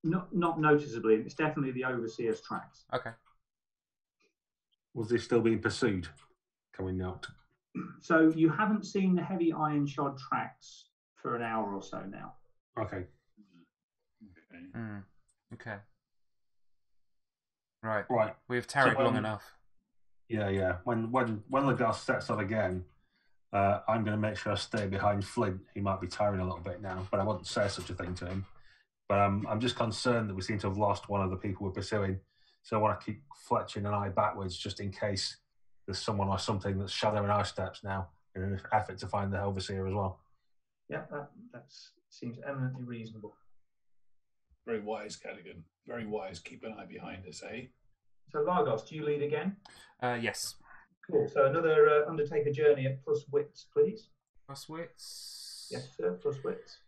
Not noticeably. It's definitely the Overseer's tracks. Okay. Was this still being pursued? Can we note? So you haven't seen the heavy iron shod tracks for an hour or so now. Okay. Okay. Okay. Right. Right. We've tarried long enough. Yeah. When the dust sets up again, I'm going to make sure I stay behind Flint. He might be tiring a little bit now, but I wouldn't say such a thing to him. But I'm just concerned that we seem to have lost one of the people we're pursuing. So I want to keep Fletcher and I backwards just in case there's someone or something that's shadowing our steps now in an effort to find the Overseer as well. Yeah, that seems eminently reasonable. Very wise, Cadogan. Very wise. Keep an eye behind us, eh? So Largos, do you lead again? Yes. Cool. So another Undertaker journey at plus wits, please. Plus wits. Yes, sir. Plus wits.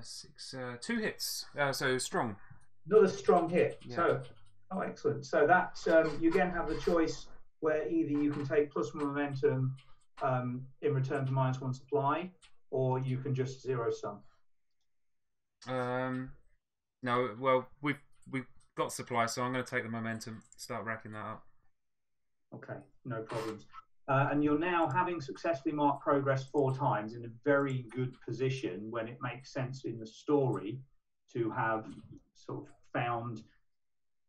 6. 2 hits. So strong. Another strong hit. Yeah. So, excellent. So that you again have the choice where either you can take plus momentum in return for -1 supply, or you can just zero sum. No, well, we've got supply, so I'm going to take the momentum, start racking that up. Okay, no problems. And you're now, having successfully marked progress 4 times, in a very good position when it makes sense in the story to have sort of found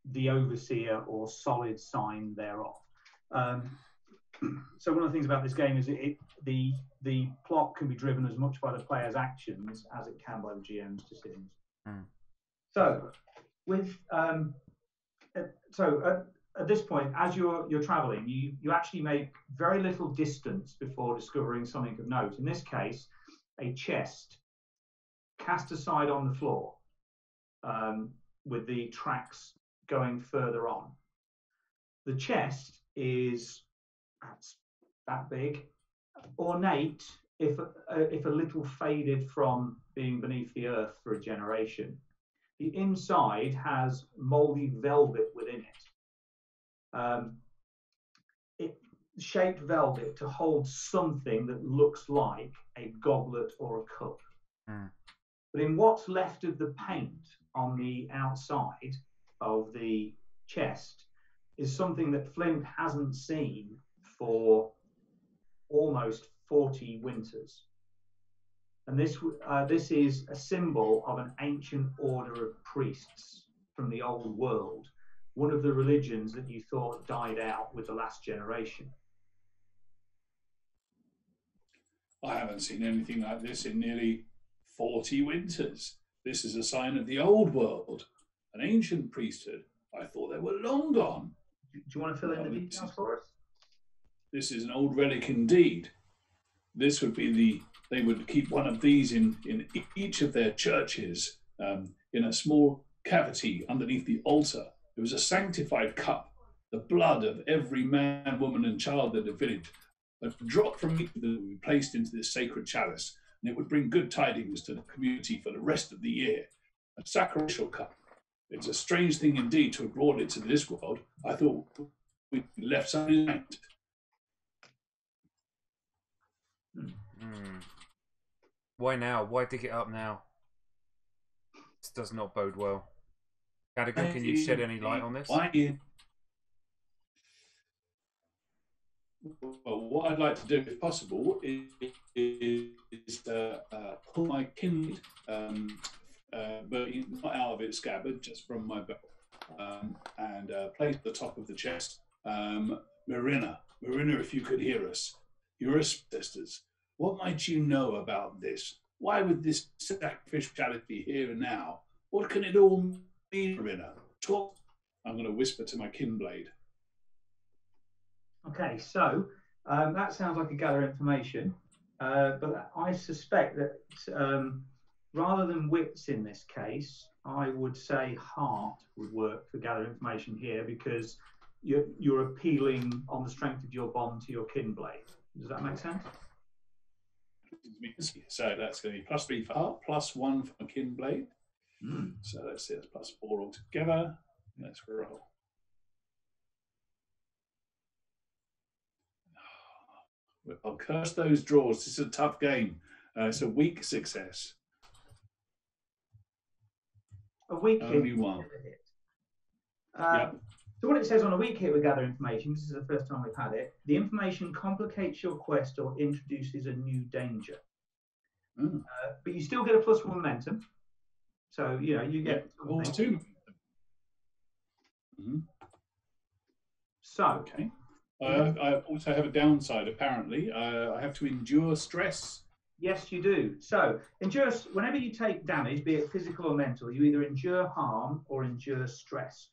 the Overseer or solid sign thereof. So one of the things about this game is the plot can be driven as much by the player's actions as it can by the GM's decisions. So with at this point, as you're traveling, you actually make very little distance before discovering something of note. In this case, a chest cast aside on the floor, with the tracks going further on. The chest is that big, ornate, if a little faded from being beneath the earth for a generation. The inside has mouldy velvet within it. Shaped velvet to hold something that looks like a goblet or a cup. But in what's left of the paint on the outside of the chest is something that Flint hasn't seen for almost 40 winters. And this is a symbol of an ancient order of priests from the old world, one of the religions that you thought died out with the last generation. I haven't seen anything like this in nearly 40 winters. This is a sign of the old world, an ancient priesthood. I thought they were long gone. Do you want to fill in the details for us? This is an old relic indeed. This would be they would keep one of these in each of their churches, in a small cavity underneath the altar. It was a sanctified cup, the blood of every man, woman, and child in the village. A drop from each of them would be placed into this sacred chalice, and it would bring good tidings to the community for the rest of the year. A sacrificial cup. It's a strange thing indeed to have brought it to this world. I thought we left something behind. Why now? Why dig it up now? This does not bode well. Cadogan, can you shed any light on this? Well, what I'd like to do, if possible, is pull my kindling, but not out of its scabbard, just from my belt, and place at the top of the chest. Marina, if you could hear us, your ancestors, what might you know about this? Why would this sacrificiality be here and now? What can it all mean, Marina? Talk. I'm going to whisper to my kinblade. Okay, so that sounds like a gather information, but I suspect that rather than wits in this case, I would say heart would work for gather information here, because you're appealing on the strength of your bond to your kinblade. Does that make sense? So that's going to be +3 for heart, +1 for kin blade. Mm. So let's see, it's +4 altogether. Let's roll. I'll curse those draws. This is a tough game. It's a weak success. A weak Only hit. one. Yep. So what it says on a weak hit with gather information, this is the first time we've had it, the information complicates your quest or introduces a new danger. But you still get a +1 momentum. So, you get... Almost 2. So... Okay. I also have a downside, apparently. I have to endure stress. Yes, you do. So, whenever you take damage, be it physical or mental, you either endure harm or endure stress.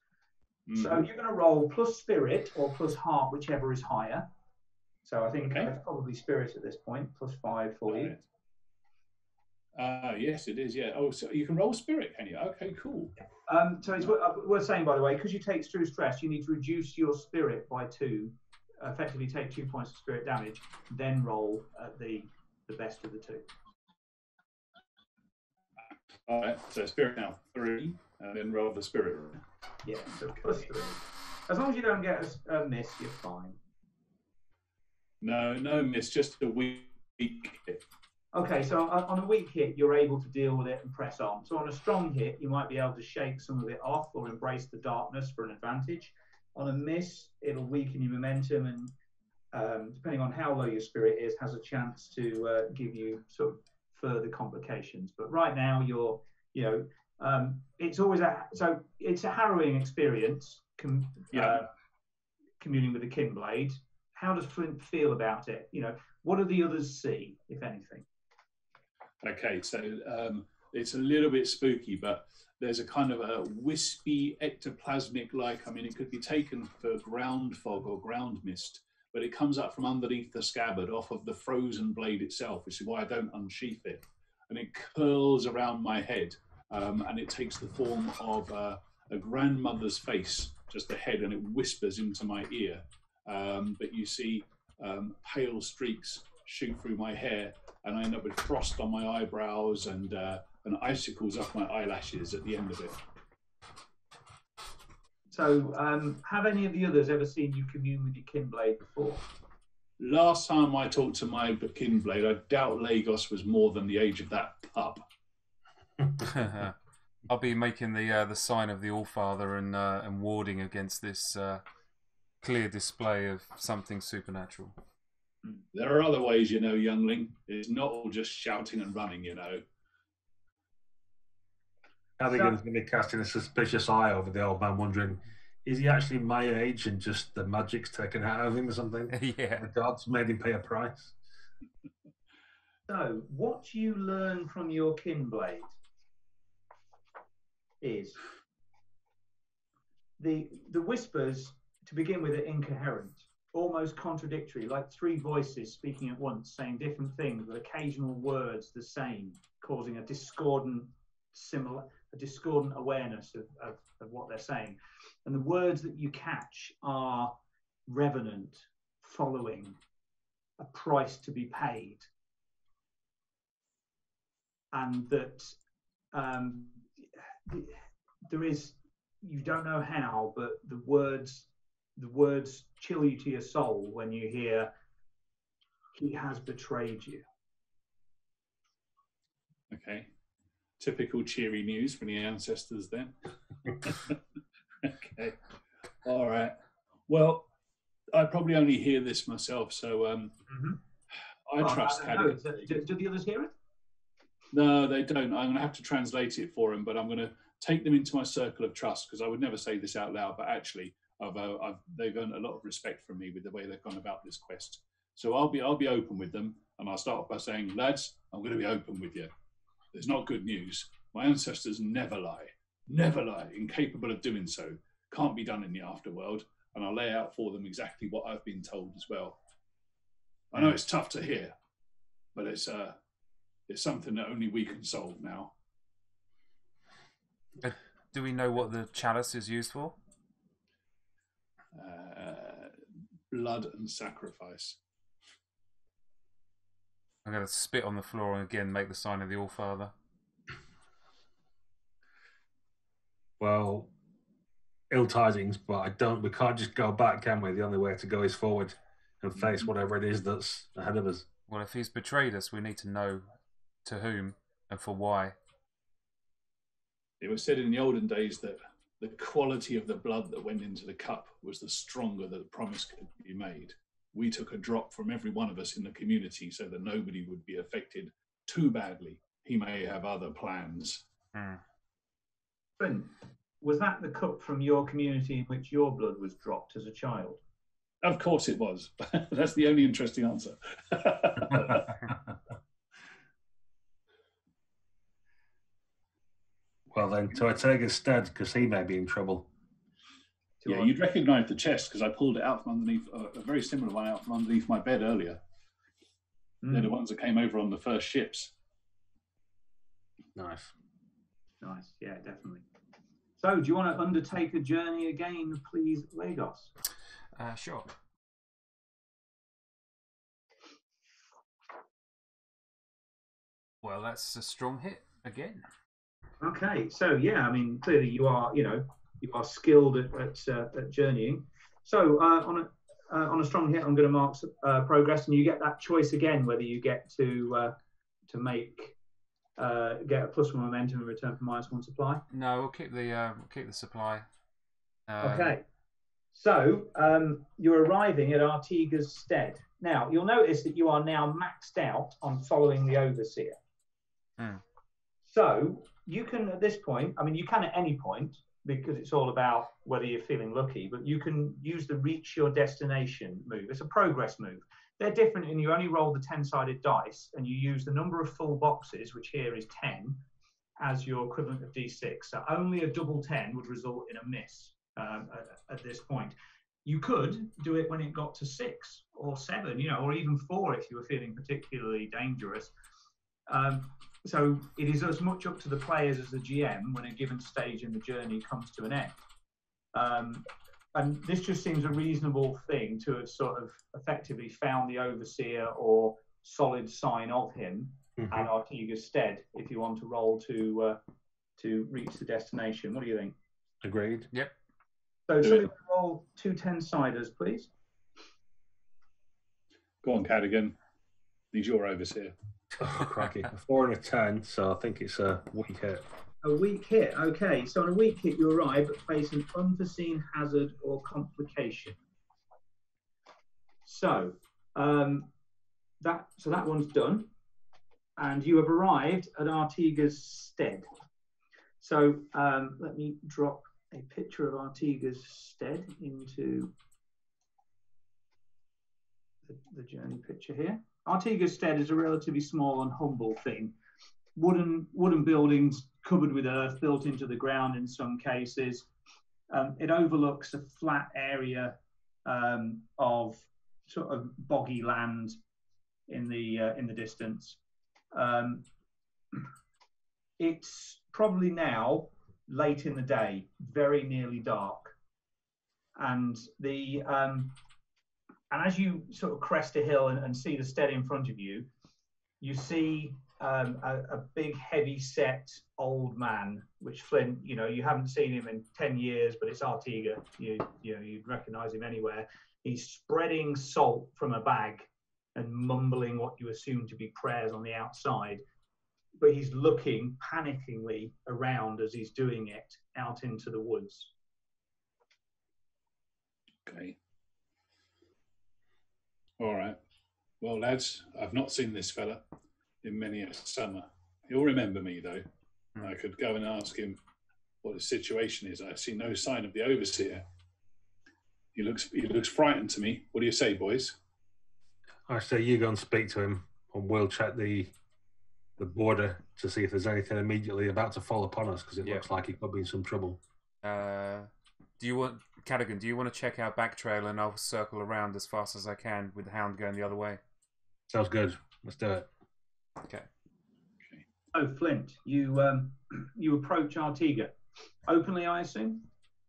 So you're going to roll +spirit or +heart, whichever is higher. So I think it's probably spirit at this point, +5 for you. Yes, it is, yeah. Oh, so you can roll spirit, can you? Okay, cool. So it's worth saying, by the way, because you take through stress, you need to reduce your spirit by 2, effectively take 2 points of spirit damage, then roll at the best of the 2. All right, so spirit now 3, and then roll the spirit. Yeah, so +3. As long as you don't get a miss, you're fine. No miss, just a weak hit. Okay, so on a weak hit, you're able to deal with it and press on. So on a strong hit, you might be able to shake some of it off or embrace the darkness for an advantage. On a miss, it'll weaken your momentum and, depending on how low your spirit is, has a chance to give you sort of further complications. But right now, it's always it's a harrowing experience communing with the kin blade. How does Flint feel about it? What do the others see, if anything? Okay, so it's a little bit spooky, but there's a kind of a wispy, ectoplasmic-like, it could be taken for ground fog or ground mist, but it comes up from underneath the scabbard off of the frozen blade itself, which is why I don't unsheath it. And it curls around my head, and it takes the form of a grandmother's face, just the head, and it whispers into my ear. But you see pale streaks shoot through my hair, and I end up with frost on my eyebrows and icicles up my eyelashes at the end of it. So, have any of the others ever seen you commune with your kin blade before? Last time I talked to my kin blade, I doubt Lagos was more than the age of that pup. I'll be making the sign of the Allfather and warding against this clear display of something supernatural. There are other ways, youngling. It's not all just shouting and running, Cadigan's going to be casting a suspicious eye over the old man, wondering, is he actually my age and just the magic's taken out of him or something? Yeah. The gods made him pay a price. So, what you learn from your kin blade is the whispers, to begin with, are incoherent, almost contradictory, like 3 voices speaking at once, saying different things, with occasional words the same, causing a discordant awareness of what they're saying. And the words that you catch are revenant, following, a price to be paid. And that there is, you don't know how, but the words chill you to your soul when you hear, he has betrayed you. Okay. Typical cheery news from the ancestors then. Okay. All right. Well, I probably only hear this myself, so I trust Cadogan. Do the others hear it? No, they don't. I'm going to have to translate it for them, but I'm going to take them into my circle of trust, because I would never say this out loud, but actually they've earned a lot of respect from me with the way they've gone about this quest. So I'll be open with them, and I'll start off by saying, lads, I'm going to be open with you. There's not good news. My ancestors never lie, incapable of doing so. Can't be done in the afterworld, and I'll lay out for them exactly what I've been told as well. I know it's tough to hear, but it's something that only we can solve now. Do we know what the chalice is used for? Blood and sacrifice. I'm going to spit on the floor and again make the sign of the All-Father. Well, ill tidings, but we can't just go back, can we? The only way to go is forward and face whatever it is that's ahead of us. Well, if he's betrayed us, we need to know to whom and for why. It was said in the olden days that the quality of the blood that went into the cup was the stronger that the promise could be made. We took a drop from every one of us in the community so that nobody would be affected too badly. He may have other plans. Flint, was that the cup from your community in which your blood was dropped as a child? Of course it was. That's the only interesting answer. Well then, to Ortega's stead, because he may be in trouble. Yeah, you'd recognise the chest because I pulled it out from underneath, a very similar one out from underneath my bed earlier. They're the ones that came over on the first ships. Nice. Nice, yeah, definitely. So, do you want to undertake a journey again, please, Lagos? Sure. Well, that's a strong hit again. Okay, so yeah, I mean, clearly you are skilled at journeying. So on a strong hit, I'm going to mark progress, and you get that choice again whether you get to make get a +1 momentum in return for -1 supply. No, we'll keep the supply. Okay, so you're arriving at Artiga's stead. Now you'll notice that you are now maxed out on following the overseer. So you can at this point, I mean, you can at any point, because it's all about whether you're feeling lucky, but you can use the reach your destination move. It's a progress move. They're different, and you only roll the 10-sided dice, and you use the number of full boxes, which here is 10, as your equivalent of D6. So only a double 10 would result in a miss at this point. You could do it when it got to 6 or 7, or even 4 if you were feeling particularly dangerous. So it is as much up to the players as the GM when a given stage in the journey comes to an end. And this just seems a reasonable thing to have sort of effectively found the overseer or solid sign of him at Artiga's stead if you want to roll to reach the destination. What do you think? Agreed. Yep. So somebody roll 2 10-siders, please. Go on, Cadogan. He's your overseer. Oh, cracky. A 4 and a 10, so I think it's a weak hit. A weak hit, okay. So on a weak hit, you arrive but face an unforeseen hazard or complication. So that one's done, and you have arrived at Artiga's stead. So let me drop a picture of Artiga's stead into the journey picture here. Artiga's stead is a relatively small and humble thing. Wooden buildings covered with earth, built into the ground in some cases. It overlooks a flat area of sort of boggy land in the distance. It's probably now late in the day, very nearly dark, and and as you sort of crest a hill and see the stead in front of you, you see a big, heavy-set old man, which Flint, you haven't seen him in 10 years, but it's Artiga. You'd recognise him anywhere. He's spreading salt from a bag and mumbling what you assume to be prayers on the outside, but he's looking panickingly around as he's doing it out into the woods. Okay. All right. Well, lads, I've not seen this fella in many a summer. He'll remember me, though. I could go and ask him what the situation is. I see no sign of the overseer. He looks frightened to me. What do you say, boys? I say you go and speak to him, and we'll check the border to see if there's anything immediately about to fall upon us, because it looks like he could be in some trouble. Cadogan, do you want to check our back trail, and I'll circle around as fast as I can with the hound going the other way? Sounds good. Let's do it. Okay. Oh, Flint, you approach Artiga openly, I assume?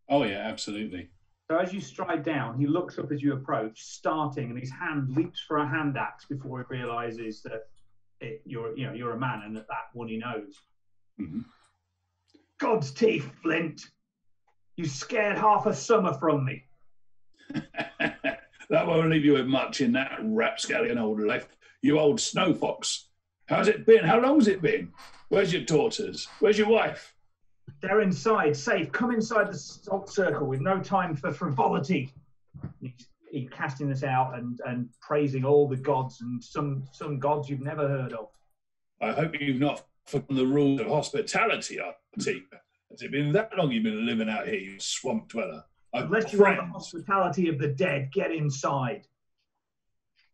Oh yeah, absolutely. So as you stride down, he looks up as you approach, starting, and his hand leaps for a hand axe before he realises that you're a man, and that one he knows. Mm-hmm. God's teeth, Flint! You scared half a summer from me. That won't leave you with much in that rapscallion old life, you old snow fox. How's it been? How long's it been? Where's your daughters? Where's your wife? They're inside, safe. Come inside the salt circle with no time for frivolity. He's casting this out and praising all the gods and some gods you've never heard of. I hope you've not forgotten the rules of hospitality, Artie. Has it been that long you've been living out here, you swamp dweller? Unless you want the hospitality of the dead, get inside.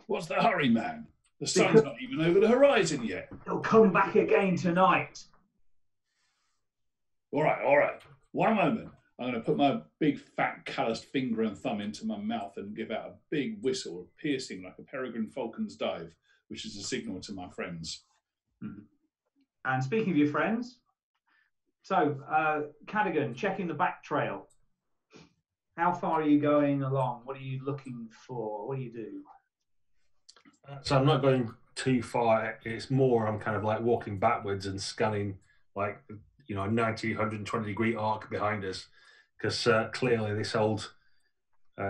What's the hurry, man? The sun's not even over the horizon yet. He'll come back again tonight. All right. One moment. I'm going to put my big, fat, calloused finger and thumb into my mouth and give out a big whistle, piercing like a peregrine falcon's dive, which is a signal to my friends. Mm-hmm. And speaking of your friends, so Cadogan, checking the back trail. How far are you going along? What are you looking for? What do you do? So I'm not going too far. It's more I'm kind of like walking backwards and scanning like, a 90, 120 degree arc behind us. Because clearly this old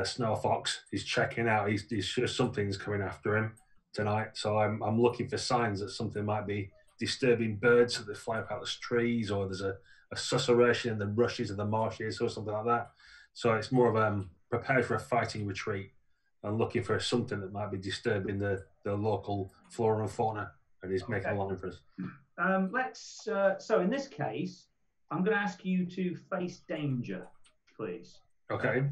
snow fox is checking out. He's sure something's coming after him tonight. So I'm looking for signs that something might be disturbing birds that they fly up out of the trees, or there's a susurration in the rushes of the marshes or something like that. So it's more of prepared for a fighting retreat and looking for something that might be disturbing the local flora and fauna, and he's making a line for us. So in this case, I'm going to ask you to face danger, please. Okay.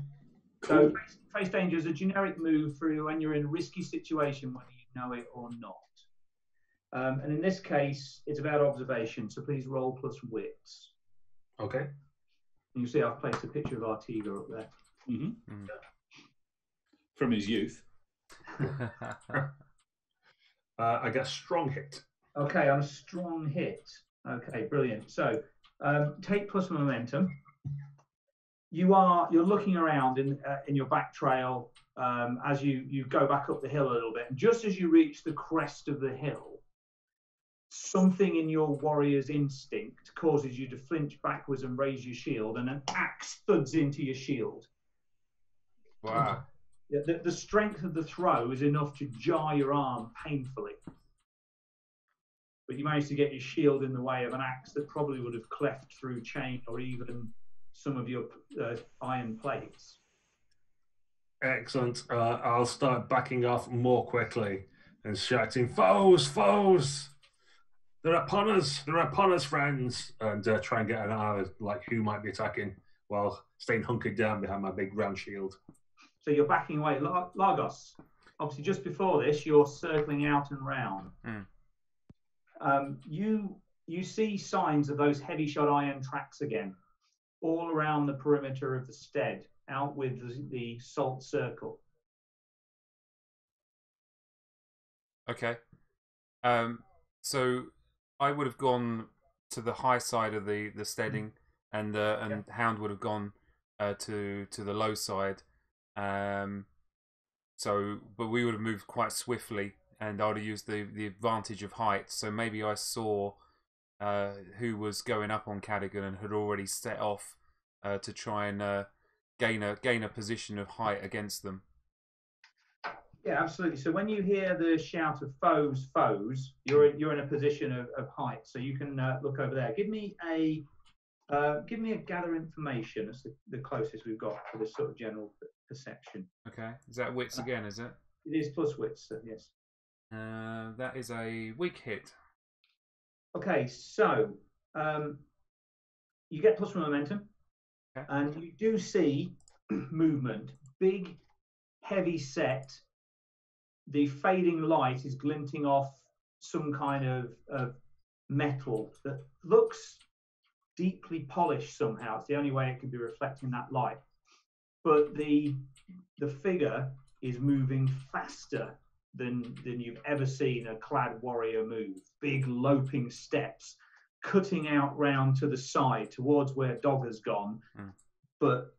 Cool. So face danger is a generic move for when you're in a risky situation, whether you know it or not. And in this case, it's about observation, so please roll plus wits. Okay. You see I've placed a picture of Artiga up there. Mm-hmm. Mm. From his youth. I get a strong hit. Okay, on a strong hit. Okay, brilliant. So take plus momentum. You're looking around in your back trail as you go back up the hill a little bit. And just as you reach the crest of the hill, something in your warrior's instinct causes you to flinch backwards and raise your shield, and an axe thuds into your shield. Wow. The strength of the throw is enough to jar your arm painfully. But you managed to get your shield in the way of an axe that probably would have cleft through chain or even some of your iron plates. Excellent. I'll start backing off more quickly and shouting, "Foes, foes! They're upon us, friends!" And try and get an eye of like who might be attacking while staying hunkered down behind my big round shield. So you're backing away. Lagos, obviously just before this, you're circling out and round. You see signs of those heavy shot iron tracks again, all around the perimeter of the stead, out with the salt circle. Okay. So I would have gone to the high side of the steading, and Hound would have gone to the low side. But we would have moved quite swiftly, and I would have used the advantage of height. So maybe I saw who was going up on Cadogan and had already set off to try and gain a position of height against them. Yeah, absolutely. So when you hear the shout of foes, foes, you're in a position of height. So you can look over there. Give me a gather information. That's the closest we've got for this sort of general perception. Okay. Is that wits again? Is it? It is plus wits. Yes. That is a weak hit. Okay, so you get plus momentum, okay. And you do see movement. Big, heavy set. The fading light is glinting off some kind of metal that looks deeply polished somehow. It's the only way it could be reflecting that light. But the figure is moving faster than you've ever seen a clad warrior move. Big loping steps, cutting out round to the side towards where Dog has gone, but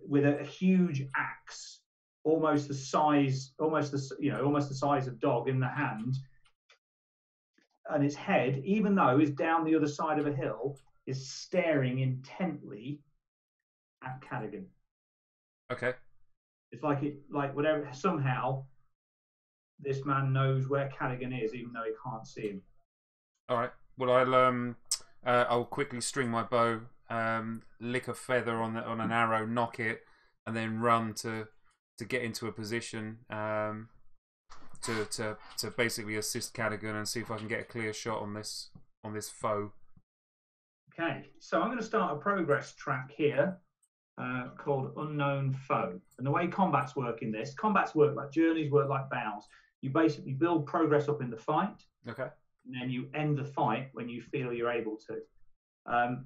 with a huge axe, almost the size of Dog in the hand, and its head, even though it's down the other side of a hill, is staring intently at Cadogan. Okay. It's like whatever. Somehow, this man knows where Cadogan is, even though he can't see him. All right. Well, I'll quickly string my bow, lick a feather on an arrow, knock it, and then run to get into a position to basically assist Cadogan and see if I can get a clear shot on this foe. Okay, so I'm going to start a progress track here called Unknown Foe. And the way combats work in this, combats work like journeys, work like bows. You basically build progress up in the fight. Okay. And then you end the fight when you feel you're able to.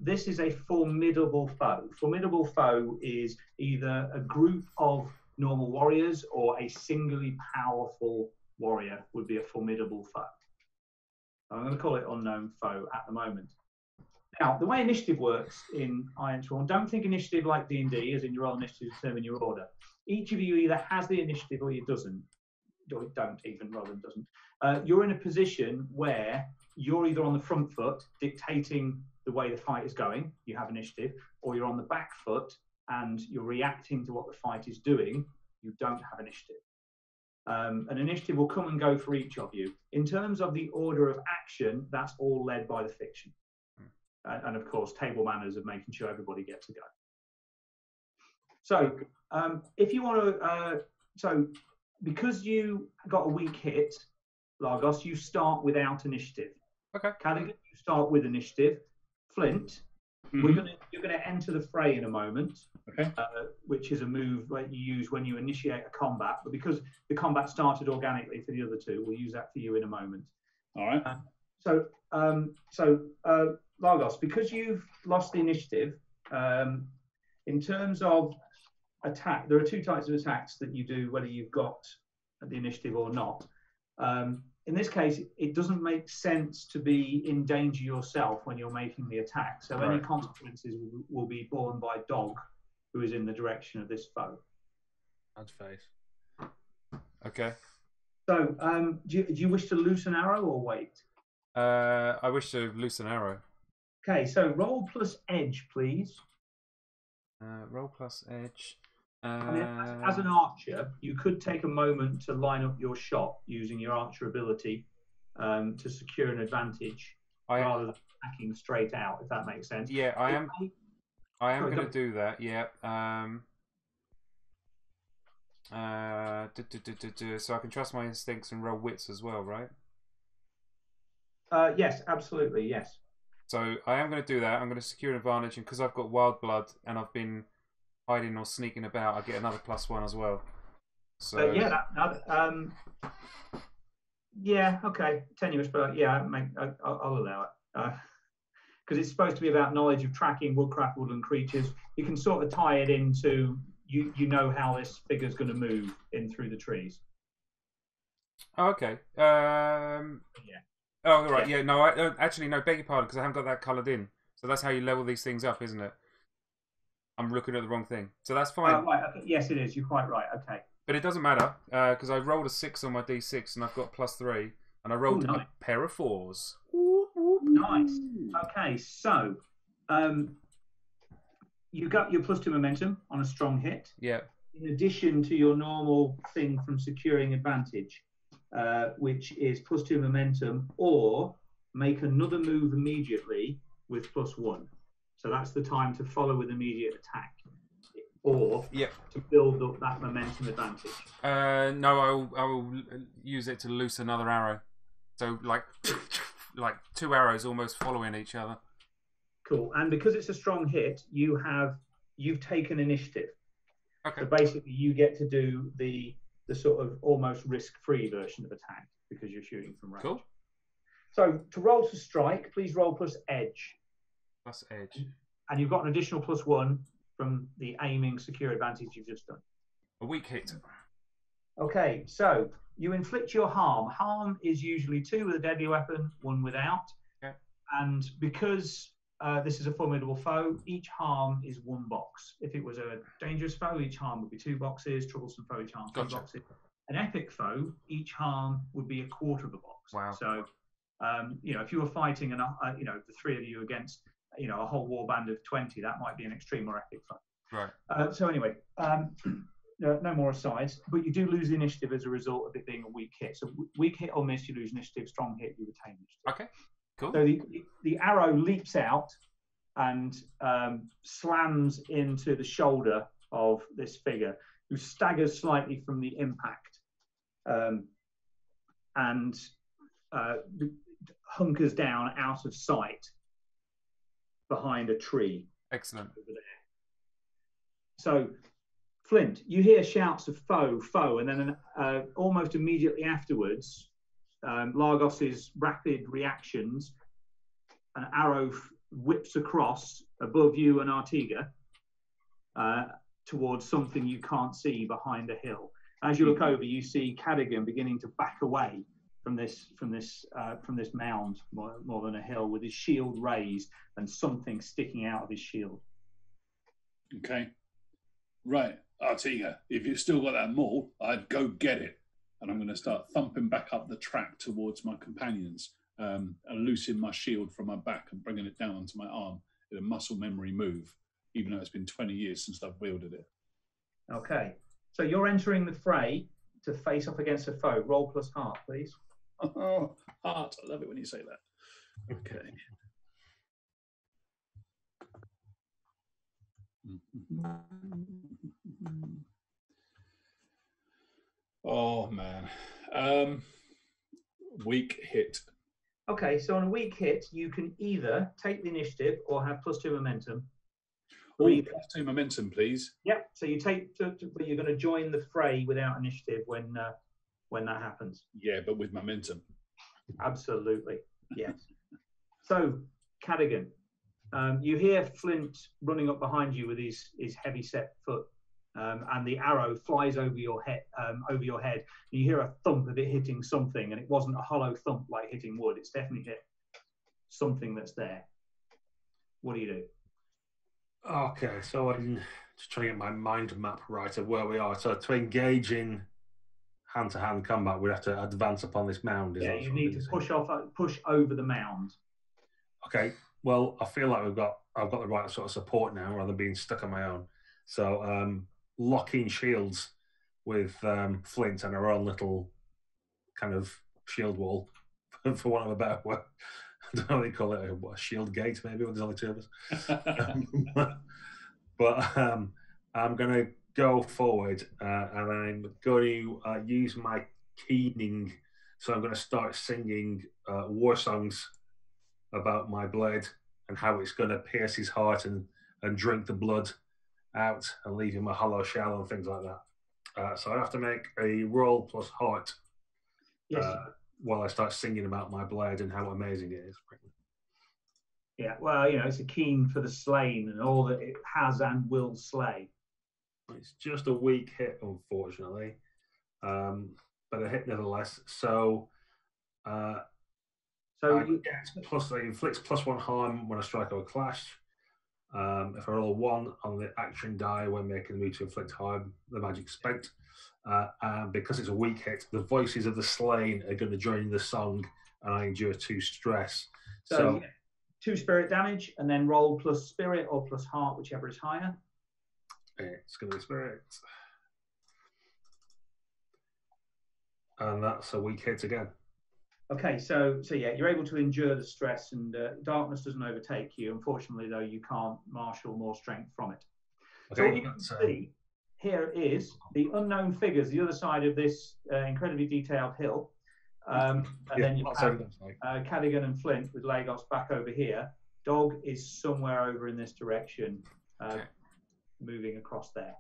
This is a formidable foe. Formidable foe is either a group of normal warriors or a singularly powerful warrior would be a formidable foe. I'm going to call it Unknown Foe at the moment. Now, the way initiative works in Ironsworn, don't think initiative like D&D, as in your roll initiative to determine your order. Each of you either has the initiative or you doesn't. Or don't even, rather than doesn't. You're in a position where you're either on the front foot, dictating the way the fight is going, you have initiative, or you're on the back foot and you're reacting to what the fight is doing, you don't have initiative. An initiative will come and go for each of you. In terms of the order of action, that's all led by the fiction. And of course, table manners of making sure everybody gets a go. So, if you want to, because you got a weak hit, Lagos, you start without initiative. Okay. Cadigan, you start with initiative. Flint, you're gonna enter the fray in a moment. Okay. Which is a move that you use when you initiate a combat. But because the combat started organically for the other two, we'll use that for you in a moment. All right. Lagos, because you've lost the initiative, in terms of attack, there are two types of attacks that you do, whether you've got the initiative or not. In this case, it doesn't make sense to be in danger yourself when you're making the attack. So any consequences will be borne by Dog, who is in the direction of this foe. That's face. Okay. So, do you wish to loose an arrow or wait? I wish to loose an arrow. Okay, so roll plus edge, please. Roll plus edge. I mean, as an archer, you could take a moment to line up your shot using your archer ability to secure an advantage rather than attacking straight out, if that makes sense. Yeah, I am going to do that, yeah. So I can trust my instincts and roll wits as well, right? Yes, absolutely, yes. So I am going to do that. I'm going to secure an advantage, and because I've got wild blood and I've been hiding or sneaking about, I get another +1 as well. So yeah, okay, tenuous, but yeah, I'll allow it because it's supposed to be about knowledge of tracking woodcraft, woodland creatures. You can sort of tie it into you know how this figure's going to move in through the trees. Oh, okay. Yeah. Oh, right. Yeah. No, actually, no. Beg your pardon, because I haven't got that coloured in. So that's how you level these things up, isn't it? I'm looking at the wrong thing. So that's fine. Right. Okay. Yes, it is. You're quite right. Okay. But it doesn't matter because I rolled a 6 on my D6 and I've got +3, and I rolled a pair of 4s. Nice. Okay. So, you got your +2 momentum on a strong hit. Yeah. In addition to your normal thing from securing advantage. Which is +2 momentum, or make another move immediately with +1. So that's the time to follow with immediate attack, or to build up that momentum advantage. No, I will use it to loose another arrow. So like 2 arrows almost following each other. Cool. And because it's a strong hit, you've taken initiative. Okay. So basically, you get to do the sort of almost risk-free version of attack because you're shooting from range. Cool. So to roll to strike, please roll plus edge. Plus edge. And you've got an additional +1 from the aiming secure advantage you've just done. A weak hit. Okay, so you inflict your harm. Harm is usually 2 with a deadly weapon, 1 without. Okay. And because this is a formidable foe, each harm is 1 box. If it was a dangerous foe, each harm would be 2 boxes. Troublesome foe, each harm 2 boxes. An epic foe, each harm would be a quarter of a box. Wow. So If you were fighting the three of you against a whole warband of 20, that might be an extreme or epic fight. Right. So anyway, no more asides, but you do lose the initiative as a result of it being a weak hit. So weak hit or miss, you lose initiative. Strong hit, you retain initiative. Okay. Cool. So the arrow leaps out and slams into the shoulder of this figure, who staggers slightly from the impact and hunkers down out of sight behind a tree. Excellent. Over there. So, Flint, you hear shouts of foe, foe, and then almost immediately afterwards, Largos's rapid reactions, an arrow whips across above you and Artiga towards something you can't see behind a hill. As you look over, you see Cadigan beginning to back away from this mound, more than a hill, with his shield raised and something sticking out of his shield. Okay. Right, Artiga, if you've still got that maul, I'd go get it. And I'm going to start thumping back up the track towards my companions and loosen my shield from my back and bringing it down onto my arm in a muscle memory move, even though it's been 20 years since I've wielded it. Okay, so you're entering the fray to face off against a foe. Roll plus heart, please. Oh, heart. I love it when you say that. Okay. Oh, man. Weak hit. Okay, so on a weak hit, you can either take the initiative or have +2 momentum. Oh, +2 momentum, please. Yep, so you take, but you're going to join the fray without initiative when that happens. Yeah, but with momentum. Absolutely, yes. So, Cadogan, you hear Flint running up behind you with his heavy-set foot, and the arrow flies over your head. You hear a thump of it hitting something, and it wasn't a hollow thump like hitting wood. It's definitely hit something that's there. What do you do? Okay, so I'm just trying to get my mind map right of where we are. So to engage in hand-to-hand combat, we have to advance upon this mound. Yeah, you need to push over the mound. Okay, well, I feel like I've got the right sort of support now, rather than being stuck on my own. So locking shields with Flint and our own little kind of shield wall, for want of a better word. I don't know what they call it, a shield gate maybe, when there's only two of us. But I'm going to go forward and I'm going to use my keening. So I'm going to start singing war songs about my blade and how it's going to pierce his heart and drink the blood out and leave him a hollow shell and things like that. So I have to make a roll plus heart. Yes. While I start singing about my blade and how amazing it is. Yeah, well, it's a keen for the slain and all that it has and will slay. It's just a weak hit, unfortunately, but a hit nevertheless. So it inflicts +1 harm when I strike or clash. If I roll a 1 on the action die when making me to inflict harm, the magic's spent. And because it's a weak hit, the voices of the slain are going to join the song, and I endure 2 stress. So 2 spirit damage, and then roll plus spirit or plus heart, whichever is higher. It's going to be spirit, and that's a weak hit again. Okay, so yeah, you're able to endure the stress, and darkness doesn't overtake you. Unfortunately, though, you can't marshal more strength from it. Okay, so what you can see here is the unknown figures, the other side of this incredibly detailed hill. And then you have Cadigan and Flint with Lagos back over here. Dog is somewhere over in this direction, moving across there.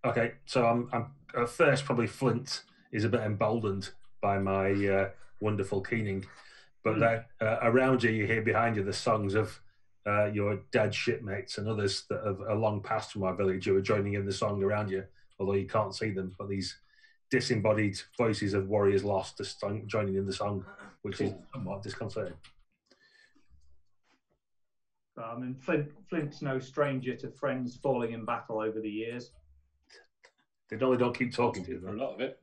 Okay, so I'm at first probably Flint is a bit emboldened by my wonderful keening, but then around you hear behind you the songs of your dead shipmates and others that have long passed from our village who are joining in the song around you, although you can't see them, but these disembodied voices of warriors lost are joining in the song, which is somewhat disconcerting. And Flint's no stranger to friends falling in battle over the years. They normally don't keep talking to you. A lot of it.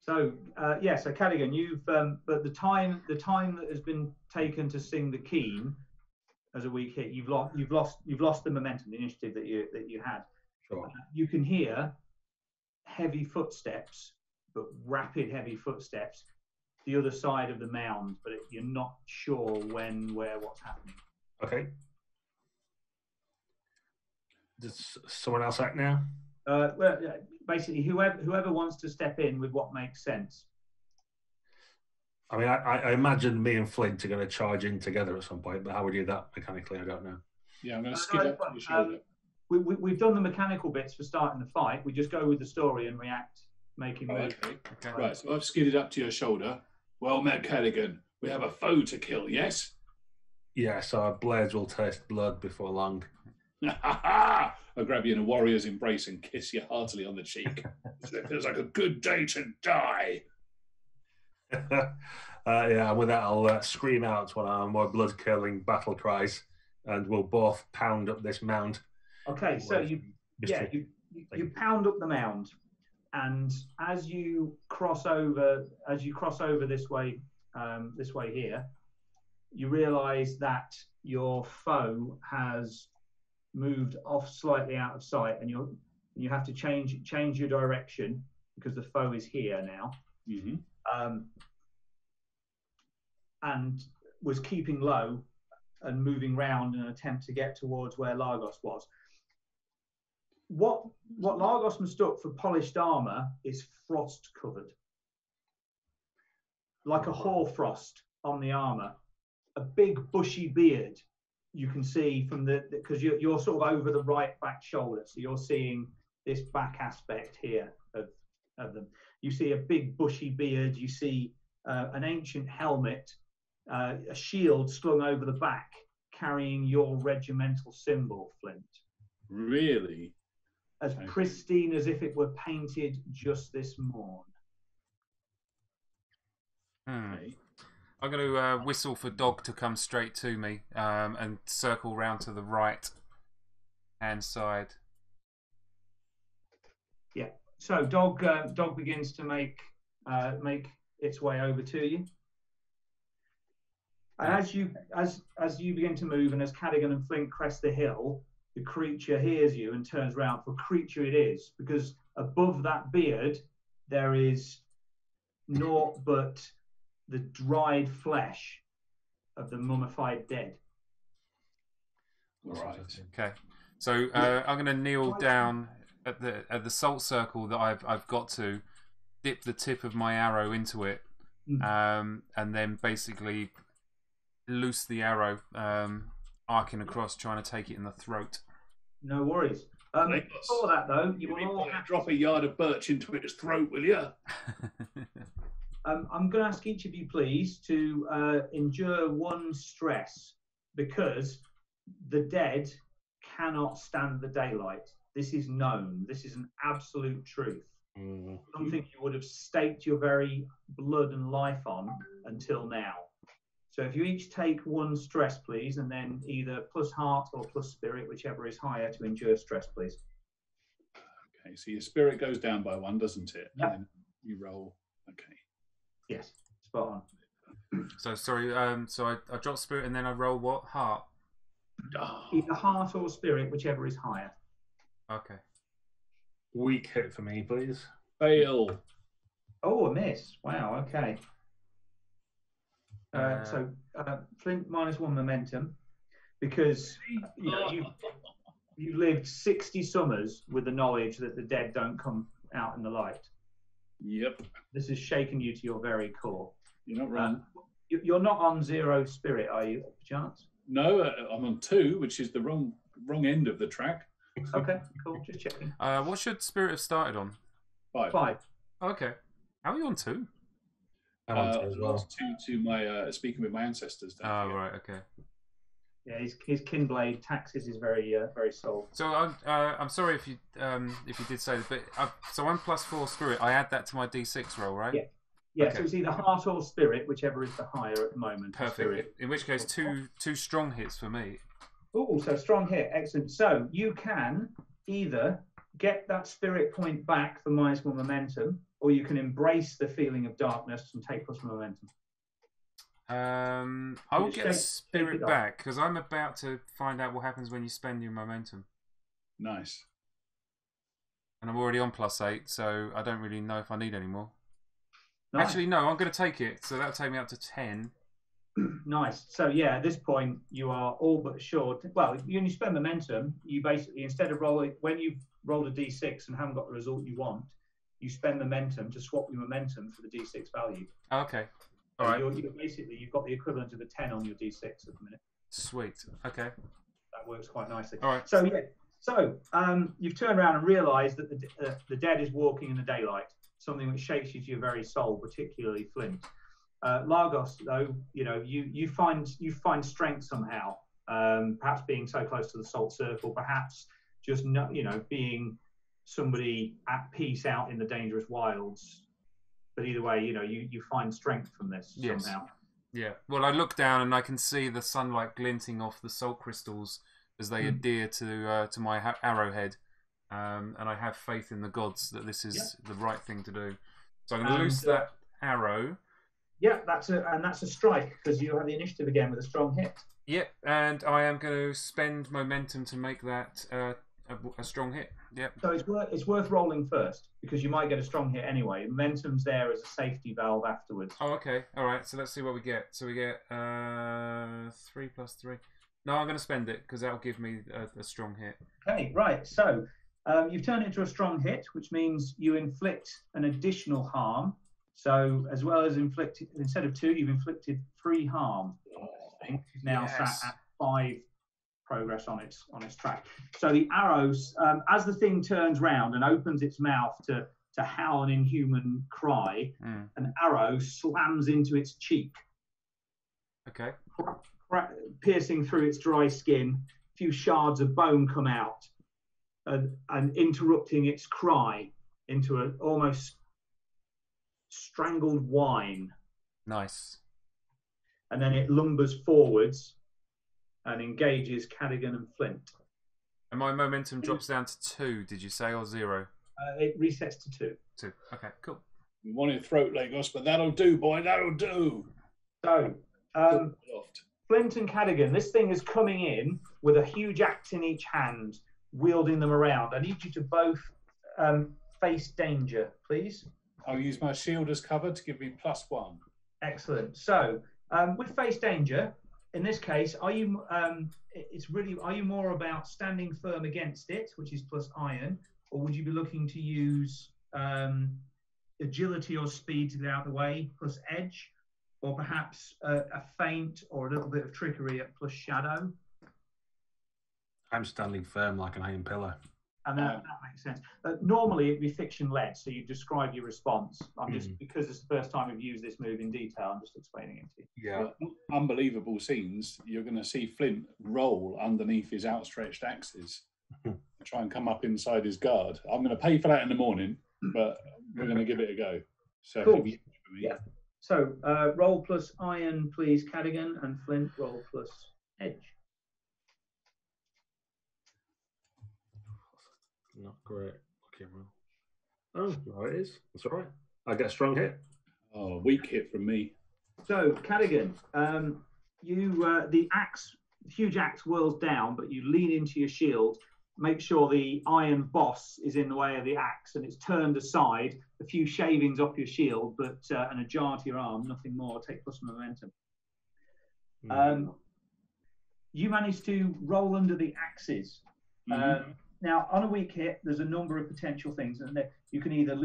So so Cadigan, you've but the time that has been taken to sing the keen as a weak hit, you've lost the momentum, the initiative that you had. Sure. You can hear heavy footsteps, but rapid heavy footsteps, the other side of the mound, but you're not sure when, where, what's happening. Okay. Does someone else act now? Well, basically, whoever wants to step in with what makes sense. I mean, I imagine me and Flint are going to charge in together at some point, but how we do that mechanically, I don't know. Yeah, I'm going to skid up to your shoulder. We've done the mechanical bits for starting the fight. We just go with the story and react, making moves. Okay. Right, so I've skidded up to your shoulder. Well met, Cadigan. We have a foe to kill, yes? Yes, our blades will taste blood before long. I'll grab you in a warrior's embrace and kiss you heartily on the cheek. It feels like a good day to die. With that, I'll scream out one of our more blood-curdling battle cries, and we'll both pound up this mound. Okay, so you pound up the mound, and as you cross over this way here, you realise that your foe has moved off slightly out of sight, and you have to change your direction because the foe is here now. Mm-hmm. And was keeping low and moving round in an attempt to get towards where Lagos was. What Lagos mistook for polished armour is frost covered, like a hoarfrost on the armour. A big bushy beard you can see from because you're sort of over the right back shoulder, so you're seeing this back aspect here of them. You see a big bushy beard. You see an ancient helmet, a shield slung over the back, carrying your regimental symbol, Flint. Really? As pristine as if it were painted just this morn. Okay. I'm going to whistle for Dog to come straight to me and circle round to the right hand side. Yeah. So Dog begins to make its way over to you. And as you begin to move, and as Cadogan and Flint crest the hill, the creature hears you and turns round. For creature it is, because above that beard there is naught but the dried flesh of the mummified dead. All right. Okay. So I'm going to kneel down at the salt circle that I've got to, dip the tip of my arrow into it, and then basically loose the arrow, arcing across, trying to take it in the throat. No worries. Before that, though, you will all have drop a yard of birch into its throat, will you? I'm going to ask each of you, please, to endure one stress, because the dead cannot stand the daylight. This is known. This is an absolute truth. Something you would have staked your very blood and life on until now. So if you each take one stress, please, and then either plus heart or plus spirit, whichever is higher, to endure stress, please. Okay, so your spirit goes down by one, doesn't it? Yep. And then you roll. Okay. Yes, spot on. So sorry. So I drop spirit and then I roll what? Heart. Either heart or spirit, whichever is higher. Okay. Weak hit for me, please. Fail. Oh, a miss. Wow. Okay. So Flint -1 momentum, because you lived 60 summers with the knowledge that the dead don't come out in the light. Yep. This has shaken you to your very core. You're not wrong. You're not on 0 spirit, are you, perchance? No, I'm on 2, which is the wrong end of the track. Okay, cool. Just checking. What should spirit have started on? 5. Okay. How are you on 2? I'm on 2 as well. Lost 2 to my speaking with my ancestors. Right. Okay. Yeah, his kinblade taxes is very soul. So I'm sorry if you did say this, but so I'm +4 spirit. I add that to my D6 roll, right? Yeah. Yeah. Okay. So it's either heart or spirit, whichever is the higher at the moment. Perfect. Spirit. In which case, two strong hits for me. Oh, so strong hit, excellent. So you can either get that spirit point back for -1 momentum, or you can embrace the feeling of darkness and take plus momentum. I will get a spirit back because I'm about to find out what happens when you spend your momentum. Nice. And I'm already on +8, so I don't really know if I need any more. Nice. Actually, no, I'm going to take it, so that'll take me up to 10. Nice. So yeah, at this point you are all but assured. Well, when you spend momentum, you basically, instead of rolling, when you've rolled a d6 and haven't got the result you want, you spend momentum to swap your momentum for the d6 value. Okay. All right. You've got the equivalent of a 10 on your d6 at the minute. Sweet. Okay. That works quite nicely. All right. So yeah. So you've turned around and realised that the dead is walking in the daylight, something which shakes you to your very soul, particularly Flint. Largos, though, you find strength somehow, perhaps being so close to the salt circle, perhaps just being somebody at peace out in the dangerous wilds. But either way, you find strength from this somehow. Yeah. Well, I look down and I can see the sunlight glinting off the salt crystals as they adhere to my arrowhead, and I have faith in the gods that this is the right thing to do. So I'm going to loose that arrow. Yeah, that's a strike because you have the initiative again with a strong hit. Yep, and I am going to spend momentum to make that a strong hit. Yep. So it's worth rolling first because you might get a strong hit anyway. Momentum's there as a safety valve afterwards. Oh, okay. All right. So let's see what we get. So we get 3 + 3. No, I'm going to spend it because that'll give me a strong hit. Okay, right. So you've turned it into a strong hit, which means you inflict an additional harm. So as well as instead of 2, you've inflicted 3 harm. It's now sat at 5 progress on its track. So the arrows, as the thing turns round and opens its mouth to howl an inhuman cry, an arrow slams into its cheek. Okay. Piercing through its dry skin, a few shards of bone come out, and interrupting its cry into an almost strangled whine. Nice. And then it lumbers forwards and engages Cadigan and Flint. And my momentum drops down to 2, did you say, or 0? It resets to 2. 2. Okay, cool. We wanted throat Lagos, but that'll do, boy, that'll do. So, Flint and Cadogan, this thing is coming in with a huge axe in each hand, wielding them around. I need you to both face danger, please. I'll use my shield as cover to give me +1. Excellent. So, with face danger, in this case, are you more about standing firm against it, which is plus iron, or would you be looking to use agility or speed to get out of the way plus edge? Or perhaps a feint or a little bit of trickery at plus shadow. I'm standing firm like an iron pillar. And that makes sense. Normally it'd be fiction-led, so you describe your response. I'm just, because it's the first time we've used this move in detail, I'm just explaining it to you. Yeah. Unbelievable scenes. You're going to see Flint roll underneath his outstretched axes, try and come up inside his guard. I'm going to pay for that in the morning, but we're going to give it a go. So cool. Yeah. So, roll plus iron, please, Cadigan, and Flint, roll plus edge. Not great. Okay, roll. Oh, no, it is. That's all right. I get a strong hit. Oh, weak hit from me. So, Cadigan, the huge axe whirls down, but you lean into your shield. Make sure the iron boss is in the way of the axe and it's turned aside. A few shavings off your shield, but and a jar to your arm, nothing more. Take plus momentum. You manage to roll under the axes. Now, on a weak hit, there's a number of potential things, and you can either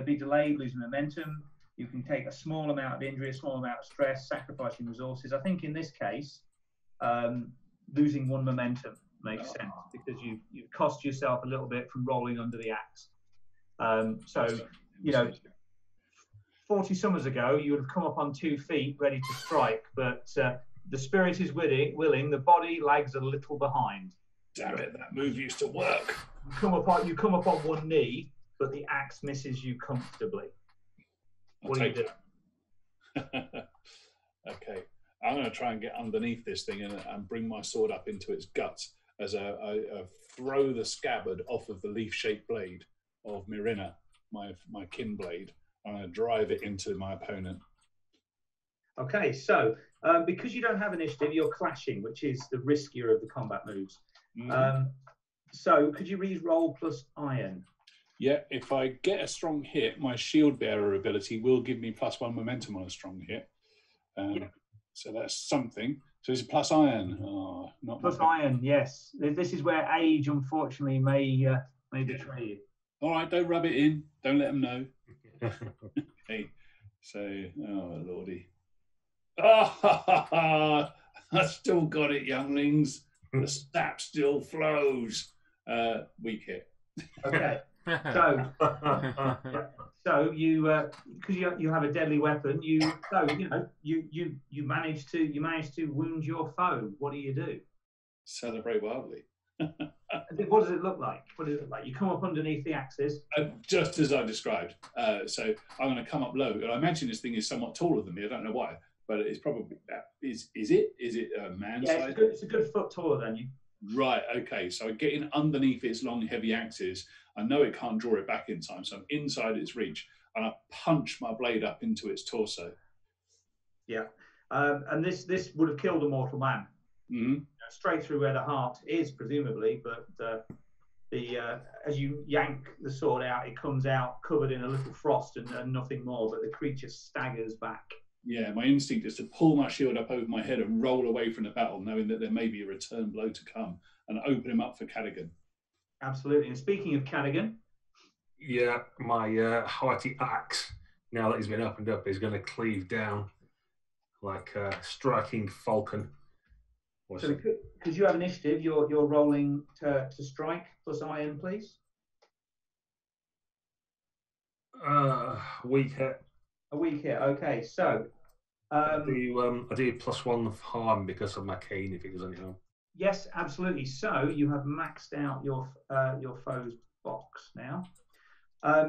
be delayed, losing momentum. You can take a small amount of injury, a small amount of stress, sacrificing resources. I think in this case, losing 1 momentum makes sense because you've cost yourself a little bit from rolling under the axe. 40 summers ago, you would have come up on 2 feet ready to strike, but the spirit is willing, the body lags a little behind. Damn it, that move used to work. You come up on 1 knee, but the axe misses you comfortably. What do you do? Okay, I'm going to try and get underneath this thing and bring my sword up into its guts as I throw the scabbard off of the leaf-shaped blade of Mirina my kin blade. I'm going to drive it into my opponent. Okay, so because you don't have initiative, you're clashing, which is the riskier of the combat moves. So could you re-roll plus iron? Yeah, if I get a strong hit, my shield bearer ability will give me +1 momentum on a strong hit. So that's something. So it's plus iron. Oh, not plus iron. Yes, this is where age, unfortunately, may betray you. All right, don't rub it in. Don't let them know. Hey, so oh lordy. I still got it, younglings. The snap still flows. Weak hit. Okay. So you because you have a deadly weapon, you manage to wound your foe. What do? Celebrate wildly. What does it look like? You come up underneath the axis. Just as I described. So I'm going to come up low. And I imagine this thing is somewhat taller than me. I don't know why, but it's probably is it? Is it a man size? It's a good foot taller than you. Right. Okay. So I get in underneath its long, heavy axis. I know it can't draw it back in time, so I'm inside its reach, and I punch my blade up into its torso. Yeah, and this would have killed a mortal man. Mm-hmm. Straight through where the heart is, presumably, but as you yank the sword out, it comes out covered in a little frost and nothing more, but the creature staggers back. Yeah, my instinct is to pull my shield up over my head and roll away from the battle, knowing that there may be a return blow to come, and open him up for Cadogan. Absolutely. And speaking of Cadigan, yeah, my hearty axe, now that he's been opened up, is going to cleave down like a striking falcon. So because you have initiative, you're rolling to strike plus iron, please. Weak hit. A weak hit. Okay, so I do +1 of harm because of my cane if it does any harm. Yes, absolutely. So you have maxed out your foe's box now.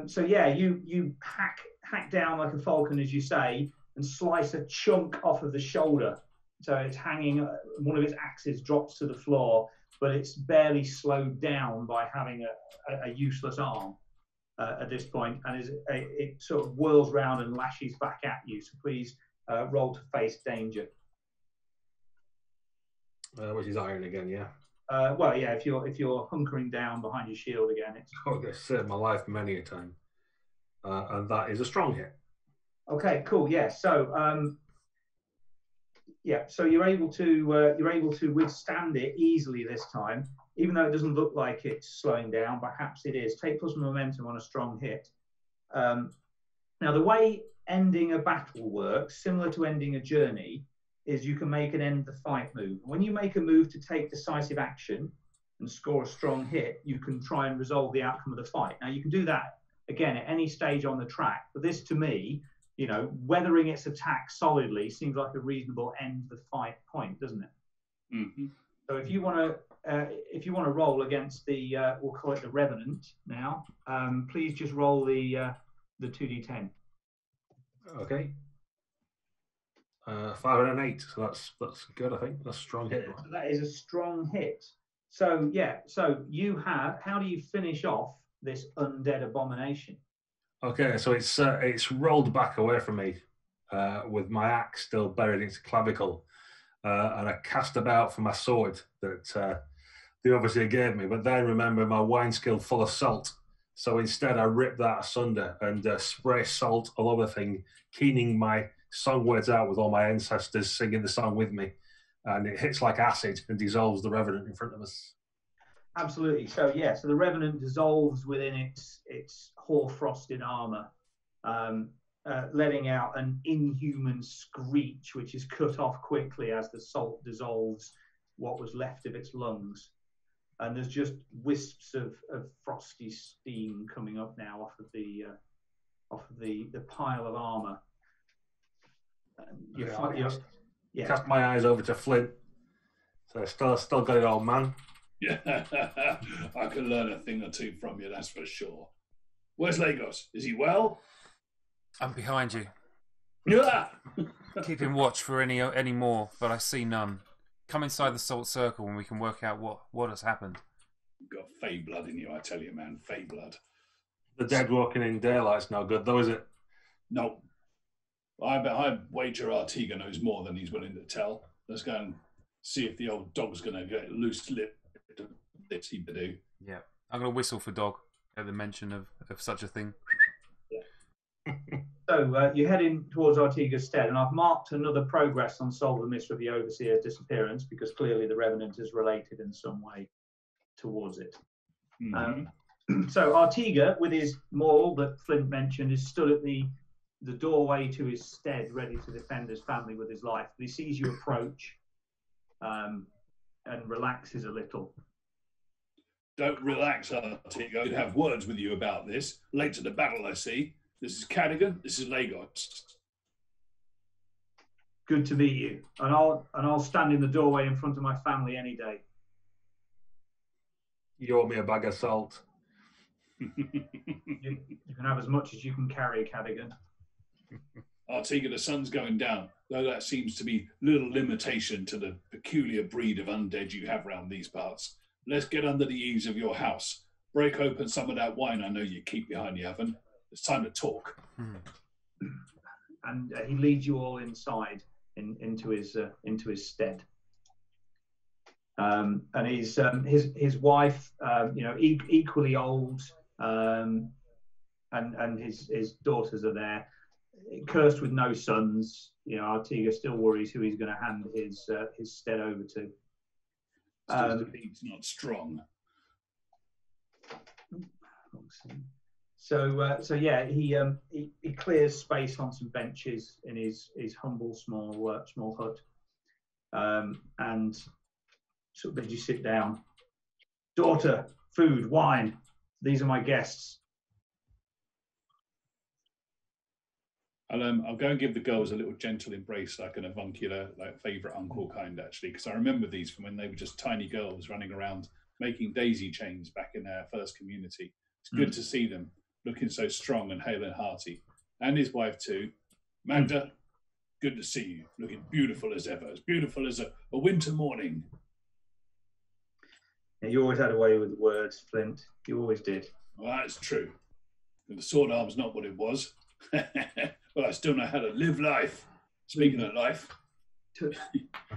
So yeah, you hack down like a falcon, as you say, and slice a chunk off of the shoulder. So it's hanging. One of its axes drops to the floor, but it's barely slowed down by having a useless arm at this point, and it sort of whirls round and lashes back at you. So please roll to face danger. Which is iron again, yeah. Well, yeah. If you're hunkering down behind your shield again, it's. Oh, it's saved my life many a time, and that is a strong hit. Okay, cool. Yeah. So, so you're able to withstand it easily this time, even though it doesn't look like it's slowing down. Perhaps it is. Take plus momentum on a strong hit. Now, the way ending a battle works, similar to ending a journey, is you can make an end the fight move. When you make a move to take decisive action and score a strong hit, you can try and resolve the outcome of the fight. Now, you can do that again at any stage on the track, but this, to me, weathering its attack solidly seems like a reasonable end the fight point, doesn't it? Mm-hmm. So if you want to roll against the we'll call it the Revenant now, please just roll the 2d10. Okay. 5 and an 8, so that's good. I think that's a strong hit. That is a strong hit. So yeah, so how do you finish off this undead abomination? Okay, so it's rolled back away from me with my axe still buried in its clavicle, and I cast about for my sword that they obviously gave me, but then remember my wine skill full of salt. So instead, I rip that asunder and spray salt all over the thing, keening my song words out with all my ancestors singing the song with me, and it hits like acid and dissolves the Revenant in front of us. Absolutely. So yeah, so the Revenant dissolves within its hoar-frosted armor, letting out an inhuman screech, which is cut off quickly as the salt dissolves what was left of its lungs. And there's just wisps of frosty steam coming up now off of the pile of armor. Cast my eyes over to Flint. So still got it, old man. Yeah, I can learn a thing or two from you, that's for sure. Where's Lagos? Is he well? I'm behind you. Yeah. Keeping watch for any more, but I see none. Come inside the salt circle and we can work out what has happened. You've got fey blood in you, I tell you, man. Fey blood. The dead walking in daylight's no good, though, is it? No. I wager Artiga knows more than he's willing to tell. Let's go and see if the old dog's going to get loose lipped. Let's see to do. Yeah. I'm going to whistle for dog at the mention of such a thing. So you're heading towards Artiga's stead, and I've marked another progress on Solve the Mystery of the Overseer's disappearance because clearly the Revenant is related in some way towards it. Mm-hmm. So Artiga, with his maul that Flint mentioned, is stood at the doorway to his stead, ready to defend his family with his life. But he sees you approach and relaxes a little. Don't relax, Artiga. I'd have words with you about this. Late to the battle, I see. This is Cadogan. This is Lagos. Good to meet you. And I'll stand in the doorway in front of my family any day. You owe me a bag of salt. You can have as much as you can carry, Cadogan. Artiga, the sun's going down, though that seems to be little limitation to the peculiar breed of undead you have round these parts. Let's get under the eaves of your house. Break open some of that wine I know you keep behind the oven. It's time to talk. And he leads you all inside into his stead. And his wife, equally old, and his daughters are there. Cursed with no sons, Artiga still worries who he's going to hand his stead over to. The beat's not strong. So yeah, he clears space on some benches in his humble small hut, and sort of lets you sit down. Daughter, food, wine. These are my guests. I'll go and give the girls a little gentle embrace, like an avuncular, like favourite uncle kind, actually, because I remember these from when they were just tiny girls running around making daisy chains back in their first community. It's good to see them looking so strong and hale and hearty. And his wife too. Magda, good to see you. Looking beautiful as ever. As beautiful as a winter morning. Yeah, you always had a way with the words, Flint. You always did. Well, that's true. The sword arm's not what it was. Well, I still know how to live life. Speaking of life.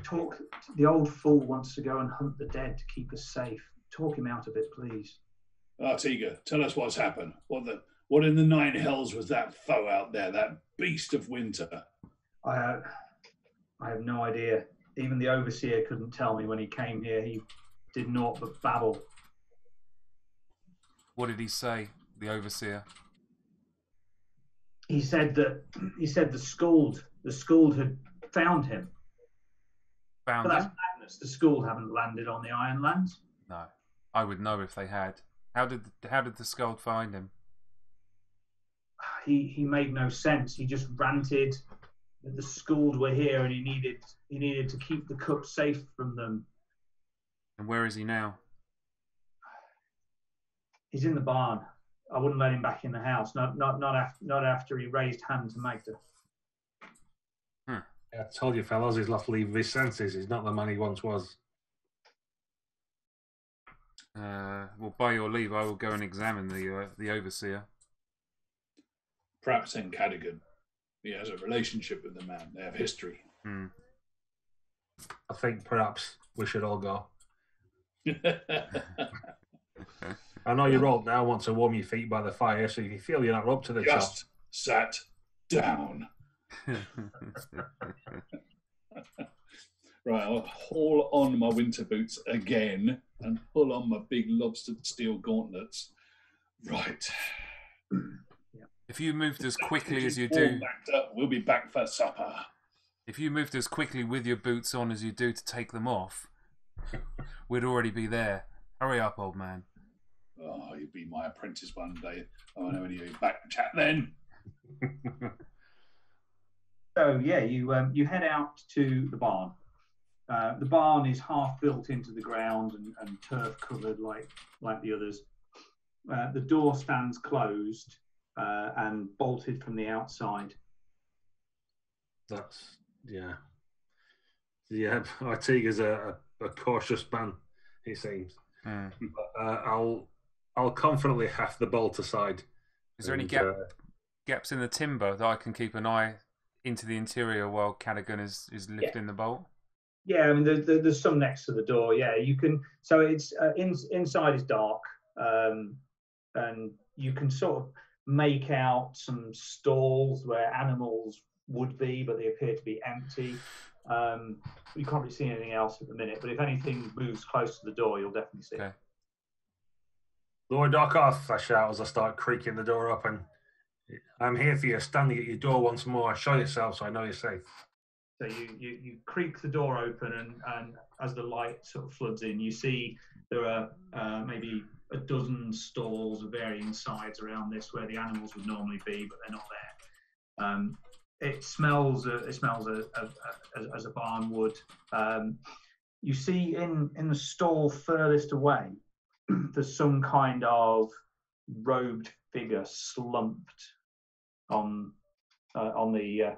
Talk. The old fool wants to go and hunt the dead to keep us safe. Talk him out of it, please. Artiga, tell us what's happened. What in the nine hells was that foe out there, that beast of winter? I have no idea. Even the Overseer couldn't tell me when he came here. He did naught but babble. What did he say, the Overseer? He said the Skuld had found him. Found But him? that's madness. The Skuld haven't landed on the Ironlands. No. I would know if they had. How did the Skuld find him? He made no sense. He just ranted that the Skuld were here and he needed to keep the cup safe from them. And where is he now? He's in the barn. I wouldn't let him back in the house. Not after he raised hand to Magda. I told you, fellows, he's lost leave of his senses. He's not the man he once was. Well, by your leave, I will go and examine the Overseer. Perhaps in Cadogan. He has a relationship with the man. They have history. I think perhaps we should all go. I know you're old now, want to warm your feet by the fire, so if you feel you're not up to the job. Just sat down. Right, I'll haul on my winter boots again and pull on my big lobster steel gauntlets. Right. If you moved as quickly as you do... We'll be back for supper. If you moved as quickly with your boots on as you do to take them off, we'd already be there. Hurry up, old man. Oh, you'll be my apprentice one day. Oh, I know when you'll be back to chat then. So yeah, you head out to the barn. The barn is half built into the ground and turf covered like the others. The door stands closed and bolted from the outside. That's Artiga's a cautious man, he seems. But, I'll confidently half the bolt aside Is there any And, gaps in the timber that I can keep an eye into the interior while Cadogan is lifting the bolt? Yeah, I mean, there's some next to the door. Yeah, you can. So it's inside is dark, and you can sort of make out some stalls where animals would be, but they appear to be empty. You can't really see anything else at the minute, but if anything moves close to the door, you'll definitely see it. Lord Dockhoff, I shout as I start creaking the door open. I'm here for you, standing at your door once more. Show yourself so I know you're safe. So you creak the door open, and as the light sort of floods in, you see there are maybe a dozen stalls of varying sides around this where the animals would normally be, but they're not there. It smells as a barn would. You see in the stall furthest away, there's some kind of robed figure slumped on the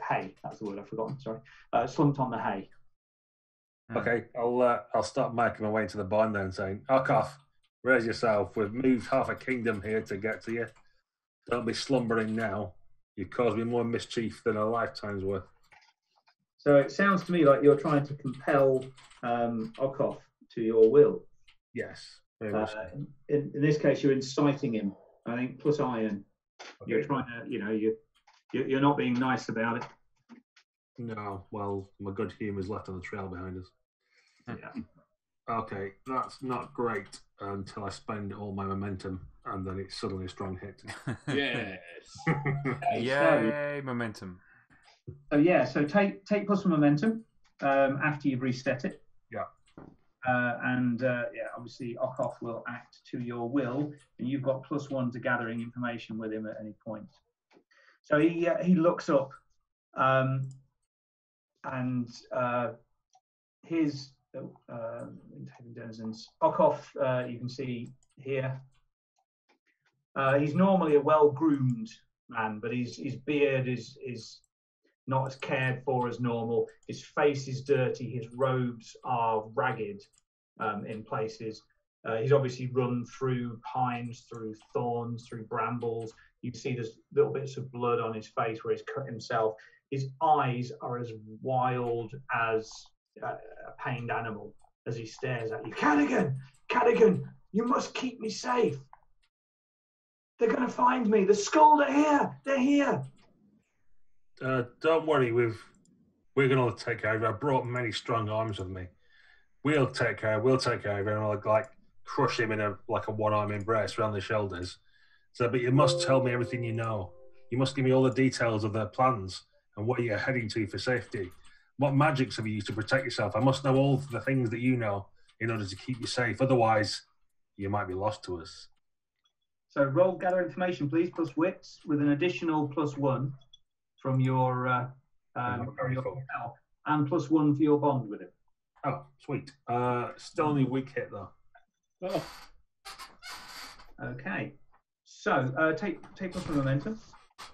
hay. That's the word I've forgotten. Sorry, slumped on the hay. Okay, I'll start making my way into the barn then, saying, "Dockhoff, raise yourself. We've moved half a kingdom here to get to you. Don't be slumbering now. You've caused me more mischief than a lifetime's worth." So it sounds to me like you're trying to compel Okoff to your will. Yes. Very much so. In this case, you're inciting him. I think plus iron. Okay. You're trying to, you're not being nice about it. No, well, my good humour's left on the trail behind us. Yeah. Okay, that's not great until I spend all my momentum, and then it's suddenly a strong hit. Yes. Yay, momentum. So take plus one momentum after you've reset it. Yeah. Obviously Okoff will act to your will, and you've got plus one to gathering information with him at any point. So he looks up, and his denizens. Okoff, you can see here. He's normally a well-groomed man, but his beard is not as cared for as normal. His face is dirty. His robes are ragged in places. He's obviously run through pines, through thorns, through brambles. You see there's little bits of blood on his face where he's cut himself. His eyes are as wild as a pained animal as he stares at you. Cadigan, you must keep me safe. They're going to find me. The Skuld are here. They're here. Don't worry, we're going to take care of it. I brought many strong arms with me. We'll take care of him, and I'll crush him in a one-arm embrace around the shoulders. So, but you must tell me everything you know. You must give me all the details of their plans and what you're heading to for safety. What magics have you used to protect yourself? I must know all the things that you know in order to keep you safe. Otherwise, you might be lost to us. So roll gather information, please, plus wits with an additional plus one from your compel, and plus one for your bond with him. Oh, sweet. Still only weak hit though. Oh. Okay. So take plus one momentum,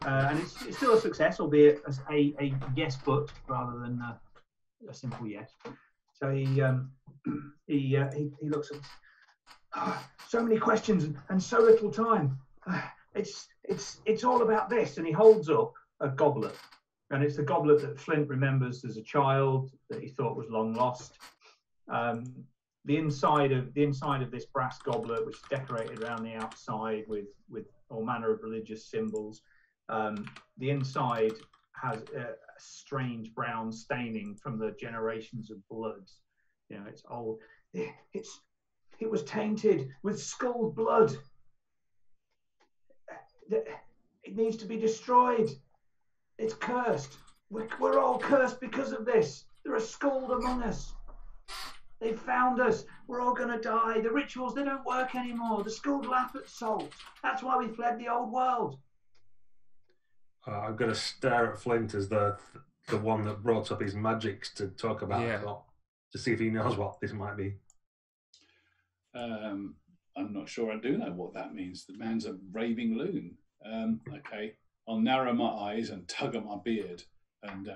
and it's still a success, albeit as a yes, but rather than a simple yes. So he looks at so many questions and so little time. It's all about this, and he holds up a goblet, and it's the goblet that Flint remembers as a child that he thought was long lost. The inside of this brass goblet, which is decorated around the outside with all manner of religious symbols, the inside has a strange brown staining from the generations of blood. You know, it's old. It was tainted with Skuld blood. It needs to be destroyed. It's cursed. We're all cursed because of this. There are Skuld among us. They found us. We're all going to die. The rituals, they don't work anymore. The Skuld laugh at salt. That's why we fled the old world. I'm going to stare at Flint as the one that brought up his magics to talk about it, to see if he knows what this might be. I'm not sure I do know what that means. The man's a raving loon. Okay, I'll narrow my eyes and tug at my beard and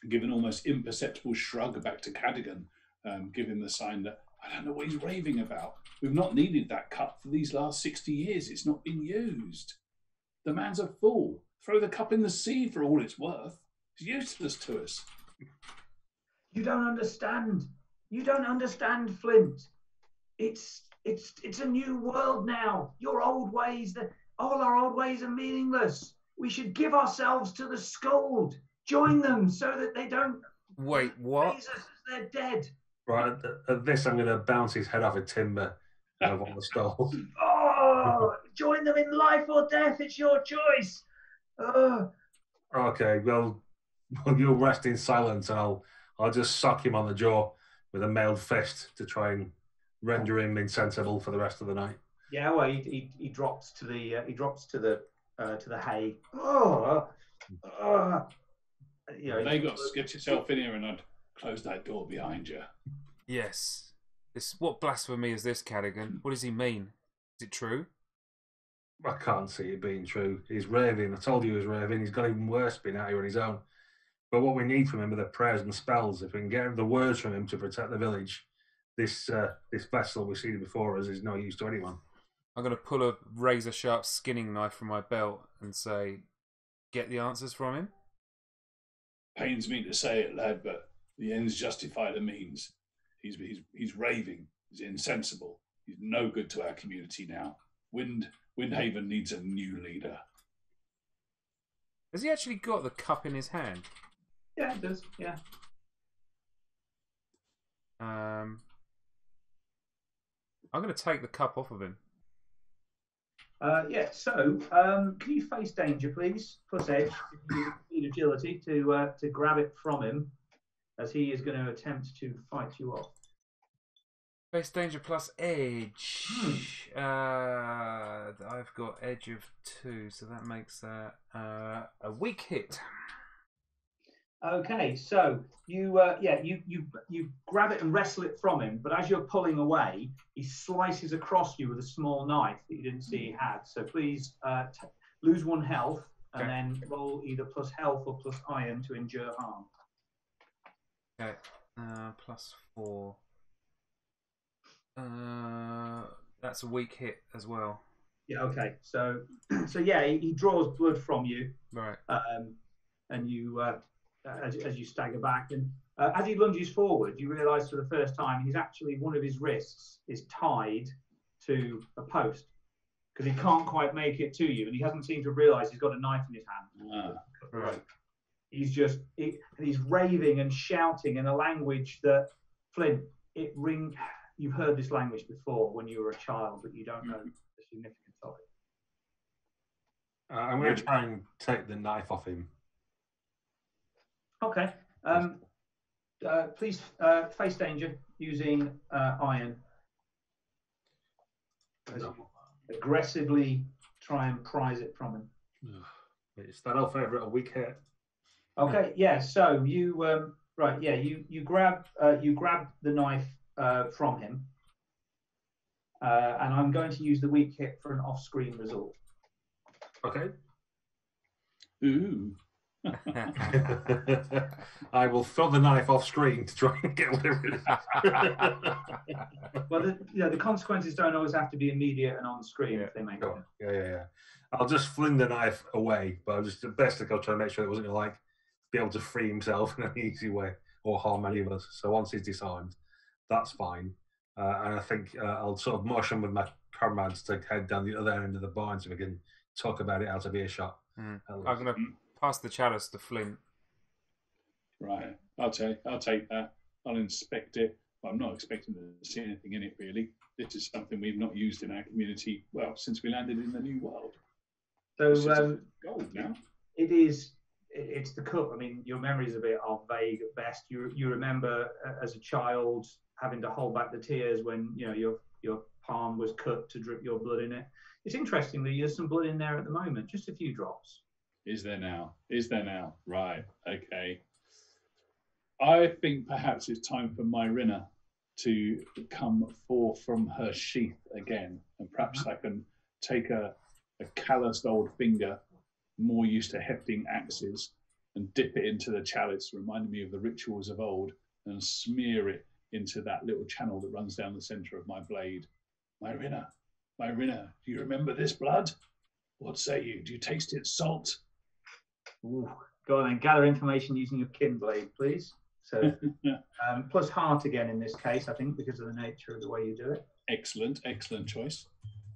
give an almost imperceptible shrug back to Cadigan, give him the sign that I don't know what he's raving about. We've not needed that cup for these last 60 years. It's not been used. The man's a fool. Throw the cup in the sea for all it's worth. It's useless to us. You don't understand. You don't understand, Flint. It's a new world now. Your old ways, all our old ways are meaningless. We should give ourselves to the Skuld. Join them so that they don't. Wait, what? Raise us as they're dead. Right, at this, I'm going to bounce his head off a timber out of one the stalls. Oh, join them in life or death. It's your choice. Okay, well, you'll rest in silence, and I'll just sock him on the jaw with a mailed fist to try and render him insensible for the rest of the night. Yeah, well, he drops to the hay. You know, They got to get yourself in here, and I'd close that door behind you. Yes. What blasphemy is this, Cadogan? What does he mean? Is it true? I can't see it being true. He's raving. I told you he was raving. He's got even worse being out here on his own. But what we need from him are the prayers and spells. If we can get the words from him to protect the village, this vessel we've seen before us is no use to anyone. I'm going to pull a razor-sharp skinning knife from my belt and say, get the answers from him? Pains me to say it, lad, but the ends justify the means. He's raving. He's insensible. He's no good to our community now. Windhaven needs a new leader. Has he actually got the cup in his hand? Yeah, it does. Yeah. I'm going to take the cup off of him. Yeah. So, can you face danger, please? Plus edge. You need agility to grab it from him, as he is going to attempt to fight you off. Face danger plus edge. I've got edge of 2, so that makes that a weak hit. Okay, so you grab it and wrestle it from him, but as you're pulling away, he slices across you with a small knife that you didn't see he had. So please lose 1 health and then roll either plus health or plus iron to endure harm. Okay, plus 4. That's a weak hit as well. Yeah. Okay. So yeah, he draws blood from you, Right. And you as you stagger back, and as he lunges forward, you realise for the first time he's actually, one of his wrists is tied to a post because he can't quite make it to you, and he hasn't seemed to realise he's got a knife in his hand. Right. He's he's raving and shouting in a language that Flint, you've heard this language before when you were a child, but you don't know the significance of it. I'm going to try and take the knife off him. Okay. Please face danger using iron. As you aggressively try and prise it from him. It's that old favourite, a weak hit. Okay. Yeah. So you you grab the knife from him, and I'm going to use the weak hit for an off-screen result. Okay. Ooh. I will throw the knife off screen to try and get rid of it. Well, the consequences don't always have to be immediate and on screen if they make it. Yeah. I'll just fling the knife away, but I'm just the best I could try to make sure it wasn't going to be able to free himself in an easy way or harm any of us. So once he's disarmed, that's fine. And I think I'll sort of motion with my comrades to head down the other end of the barn so we can talk about it out of earshot. I'm going to pass the chalice to Flint. Right, I'll take that. I'll inspect it. Well, I'm not expecting to see anything in it really. This is something we've not used in our community since we landed in the New World. So gold now. It's the cup. I mean, your memories of it are vague at best. You remember as a child having to hold back the tears when your palm was cut to drip your blood in it. It's interestingly, there's some blood in there at the moment, just a few drops. Is there now? Right, okay. I think perhaps it's time for Myrina to come forth from her sheath again, and perhaps I can take a calloused old finger, more used to hefting axes, and dip it into the chalice, reminding me of the rituals of old, and smear it into that little channel that runs down the centre of my blade. Myrina, do you remember this blood? What say you? Do you taste its salt? Ooh. Go on then, gather information using your kin blade, please. So plus heart again in this case, I think, because of the nature of the way you do it. Excellent choice.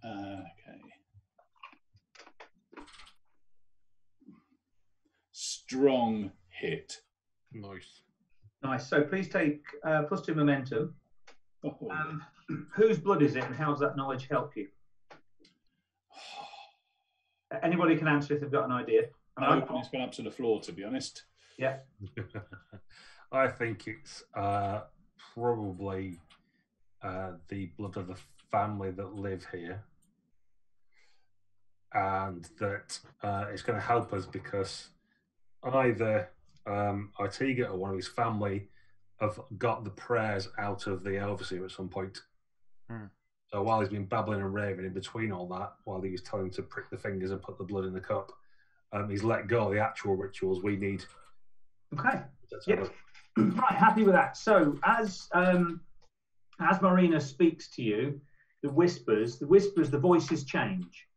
Okay. Strong hit. Nice. So please take +2 momentum. Oh. Whose blood is it, and how does that knowledge help you? Anybody can answer if they've got an idea. I'm hoping it's gone up to the floor, to be honest. Yeah. I think it's probably the blood of the family that live here, and that it's going to help us because either Artiga or one of his family have got the prayers out of the overseer at some point. So while he's been babbling and raving in between all that, while he was telling him to prick the fingers and put the blood in the cup, he's let go of the actual rituals we need. Okay. Yep. Right, happy with that. So as Marina speaks to you, the whispers, the voices change.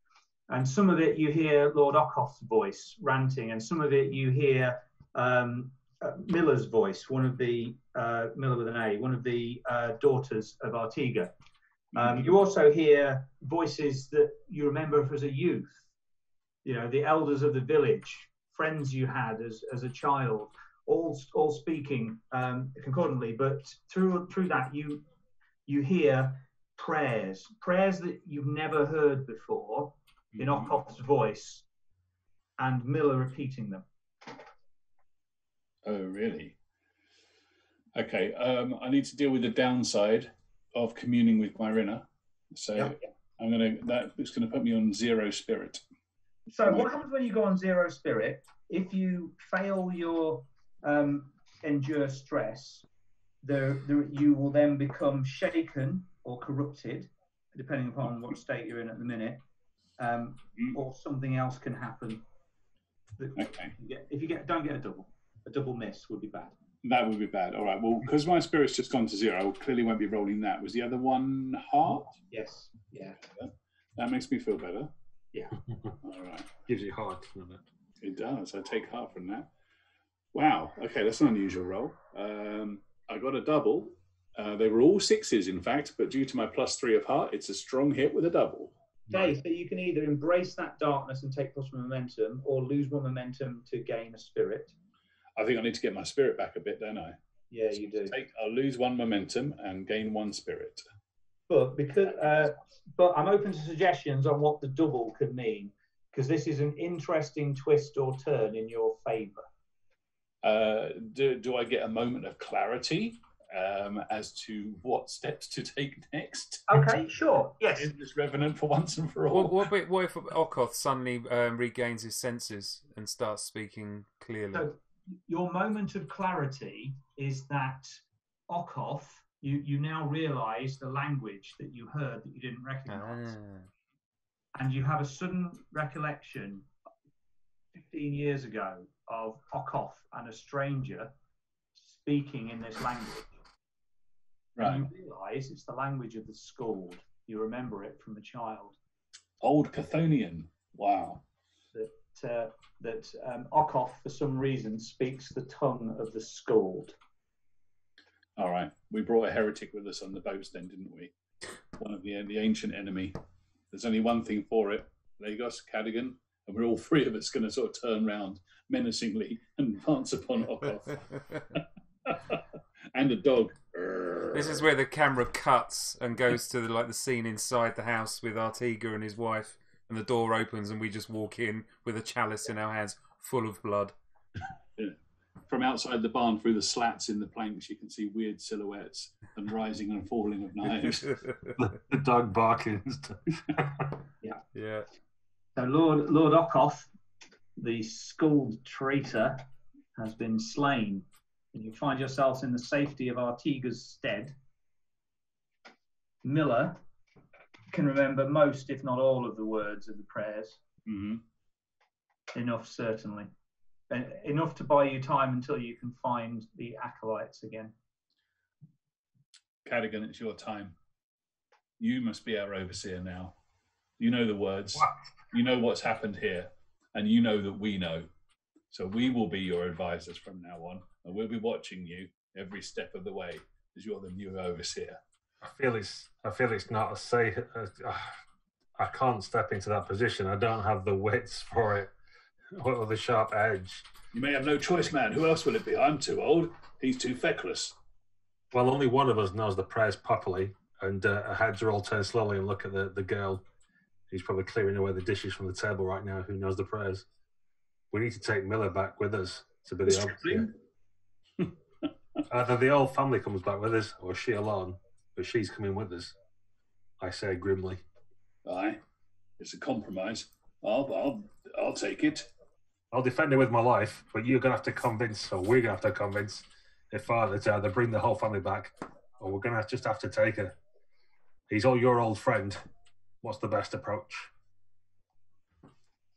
And some of it you hear Lord Ockhoff's voice ranting, and some of it you hear Miller's voice, one of the, Miller with an A, one of the daughters of Artiga. You also hear voices that you remember as a youth, you know, the elders of the village, friends you had as a child, all speaking concordantly, but through that you hear prayers that you've never heard before in Ockhoff's voice, and Miller repeating them. Oh, really? Okay, I need to deal with the downside of communing with Myrina, so that's going to put me on 0 spirit. So what happens when you go on 0 spirit? If you fail your endure stress, you will then become shaken or corrupted, depending upon what state you're in at the minute, or something else can happen. Okay. If you don't get a double miss would be bad. That would be bad. All right. Well, because my spirit's just gone to 0, I clearly won't be rolling that. Was the other one heart? Yes. Yeah. That makes me feel better. Yeah. All right. Gives you heart, doesn't it? It does. I take heart from that. Wow. Okay, that's an unusual roll. I got a double. They were all 6s, in fact, but due to my +3 of heart, it's a strong hit with a double. Okay, so you can either embrace that darkness and take +1 momentum, or lose 1 momentum to gain a spirit. I think I need to get my spirit back a bit, don't I? Yeah, you do. I'll lose 1 momentum and gain 1 spirit. But I'm open to suggestions on what the double could mean, because this is an interesting twist or turn in your favour. Do I get a moment of clarity as to what steps to take next? Okay, sure. Yes. Is this revenant for once and for all? What if Ockhoff suddenly regains his senses and starts speaking clearly? So your moment of clarity is that Ockhoff, you now realise the language that you heard that you didn't recognise. And you have a sudden recollection 15 years ago of Ockhoff and a stranger speaking in this language. Right. And you realise it's the language of the Scald. You remember it from a child. Old Chthonian. Wow. That Ockhoff, for some reason, speaks the tongue of the Scald. All right. We brought a heretic with us on the boats then, didn't we? One of the ancient enemy. There's only one thing for it. Lagos, Cadigan, and we're all 3 of us going to sort of turn round menacingly and advance upon Ockhoff. And a dog. This is where the camera cuts and goes to the scene inside the house with Artiga and his wife, and the door opens and we just walk in with a chalice in our hands full of blood. Yeah. From outside the barn, through the slats in the planks, you can see weird silhouettes and rising and falling of knives. The dog barking and stuff. Yeah. So Lord Ockhoff, the Scald traitor, has been slain. And you find yourselves in the safety of Artiga's stead. Miller can remember most, if not all, of the words of the prayers. Mm-hmm. Enough, certainly. Enough to buy you time until you can find the acolytes again. Cadigan, it's your time. You must be our overseer now. You know the words. What? You know what's happened here. And you know that we know. So we will be your advisors from now on. And we'll be watching you every step of the way as you're the new overseer. I feel it's not a safe. I can't step into that position. I don't have the wits for it, or the sharp edge. You may have no choice, man. Who else will it be? I'm too old. He's too feckless. Well, only one of us knows the prayers properly, and our heads are all turned slowly and look at the girl. He's probably clearing away the dishes from the table right now. Who knows the prayers? We need to take Miller back with us to be the overseer. Either the whole family comes back with us, or she alone. But she's coming with us. I say grimly. Aye, it's a compromise. I'll take it. I'll defend her with my life, but you're gonna have to convince, or we're gonna have to convince her father to either bring the whole family back, or we're gonna just have to take her. He's all your old friend. What's the best approach?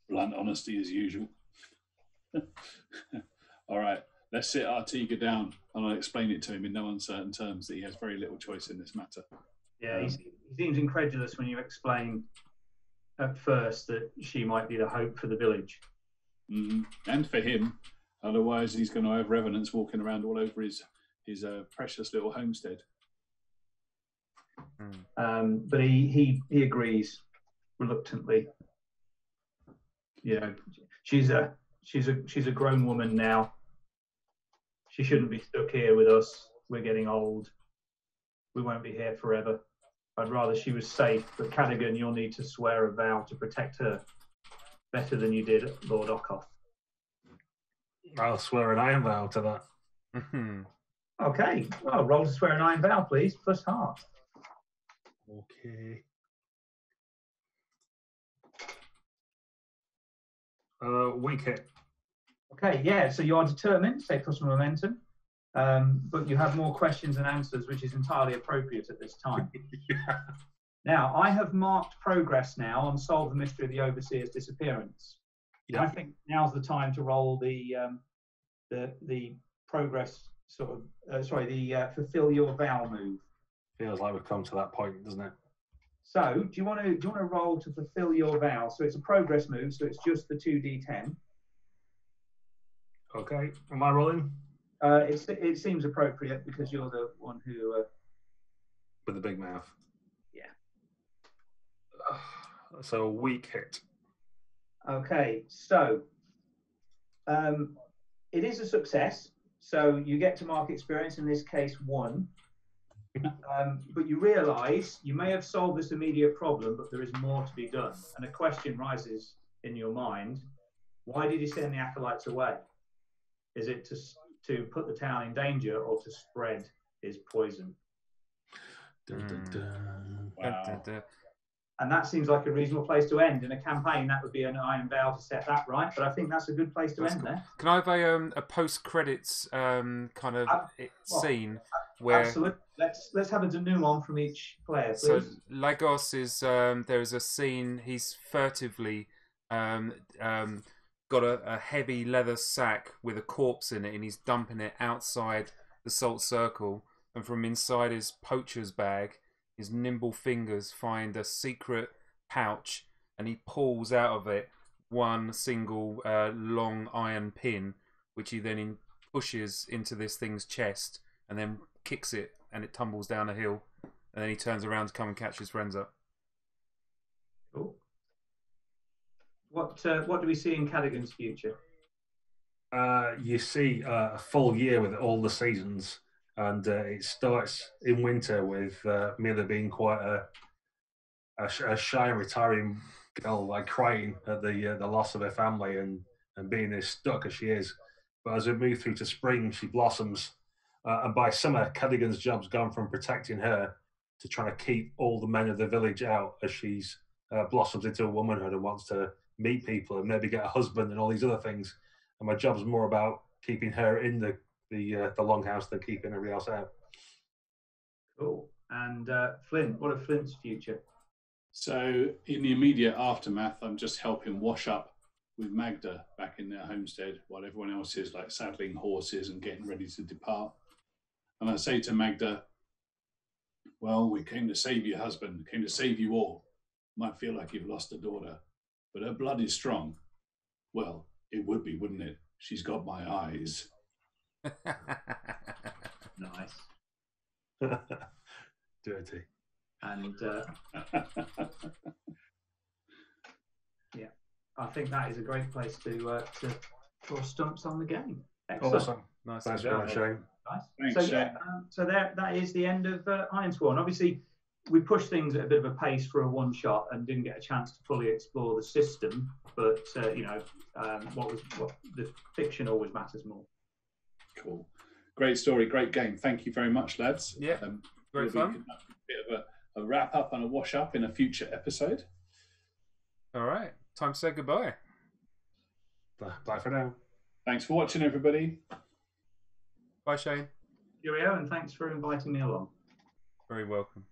Blunt honesty as usual. All right, let's sit Artiga down and I'll explain it to him in no uncertain terms that he has very little choice in this matter. Yeah, he seems incredulous when you explain at first that she might be the hope for the village. And for him, otherwise he's going to have revenants walking around all over his precious little homestead. But he agrees reluctantly. You know, she's a grown woman now. She shouldn't be stuck here with us. We're getting old. We won't be here forever. I'd rather she was safe, but Cadogan, you'll need to swear a vow to protect her better than you did Lord Ockhoff. I'll swear an iron vow to that. Okay, well, roll to swear an iron vow, please, plus heart. Okay. Weak hit. Okay, yeah, so you are determined, say plus momentum, but you have more questions than answers, which is entirely appropriate at this time. Yeah. Now, I have marked progress now on Solve the Mystery of the Overseer's Disappearance. Yeah. I think now's the time to roll the progress sort of, fulfill your vow move. Feels like we've come to that point, doesn't it? So, do you want to roll to fulfill your vow? So it's a progress move, so it's just the 2d10. Okay. Am I rolling? It seems appropriate because you're the one who... With the big mouth. Yeah. So weak hit. Okay, so it is a success. So you get to mark experience, in this case 1. But you realise you may have solved this immediate problem, but there is more to be done. And a question rises in your mind: why did he send the acolytes away? Is it to put the town in danger, or to spread his poison? Dun, dun, dun. Wow. And that seems like a reasonable place to end. In a campaign, that would be an iron vow to set that right. But I think that's a good place to end there. Can I have a post-credits kind of scene where... Absolutely. Let's have a denouement from each player, please. So Lagos is there is a scene. He's furtively got a heavy leather sack with a corpse in it, and he's dumping it outside the salt circle. And from inside his poacher's bag, his nimble fingers find a secret pouch, and he pulls out of it one single long iron pin, which he then pushes into this thing's chest, and then kicks it, and it tumbles down a hill. And then he turns around to come and catch his friends up. Cool. What do we see in Cadigan's future? You see a full year with all the seasons, and it starts in winter with Mila being quite a shy and retiring girl, like crying at the loss of her family and being as stuck as she is. But as we move through to spring, she blossoms, and by summer, Cadigan's job's gone from protecting her to trying to keep all the men of the village out as she's blossoms into a womanhood and wants to meet people and maybe get a husband and all these other things. And my job's more about keeping her in the longhouse than keeping everybody else out. Cool. And Flint, what of Flint's future? So in the immediate aftermath, I'm just helping wash up with Magda back in their homestead while everyone else is like saddling horses and getting ready to depart. And I say to Magda, Well, we came to save you, husband. Came to save you all. Might feel like you've lost a daughter, but her blood is strong. Well, it would be, wouldn't it? She's got my eyes. Nice. Dirty. And yeah, I think that is a great place to draw stumps on the game. Excellent. Awesome. Nice. Thanks very much, Shane. Nice. Thanks, So yeah, so that is the end of Ironsworn. Obviously, we pushed things at a bit of a pace for a one shot and didn't get a chance to fully explore the system. But what the fiction always matters more. Cool. Great story, great game. Thank you very much, lads. Yeah, very fun. A bit of a wrap up and a wash up in a future episode. All right, time to say goodbye. Bye for now. Thanks for watching, everybody. Bye, Shane. Cheerio, and thanks for inviting me along. Very welcome.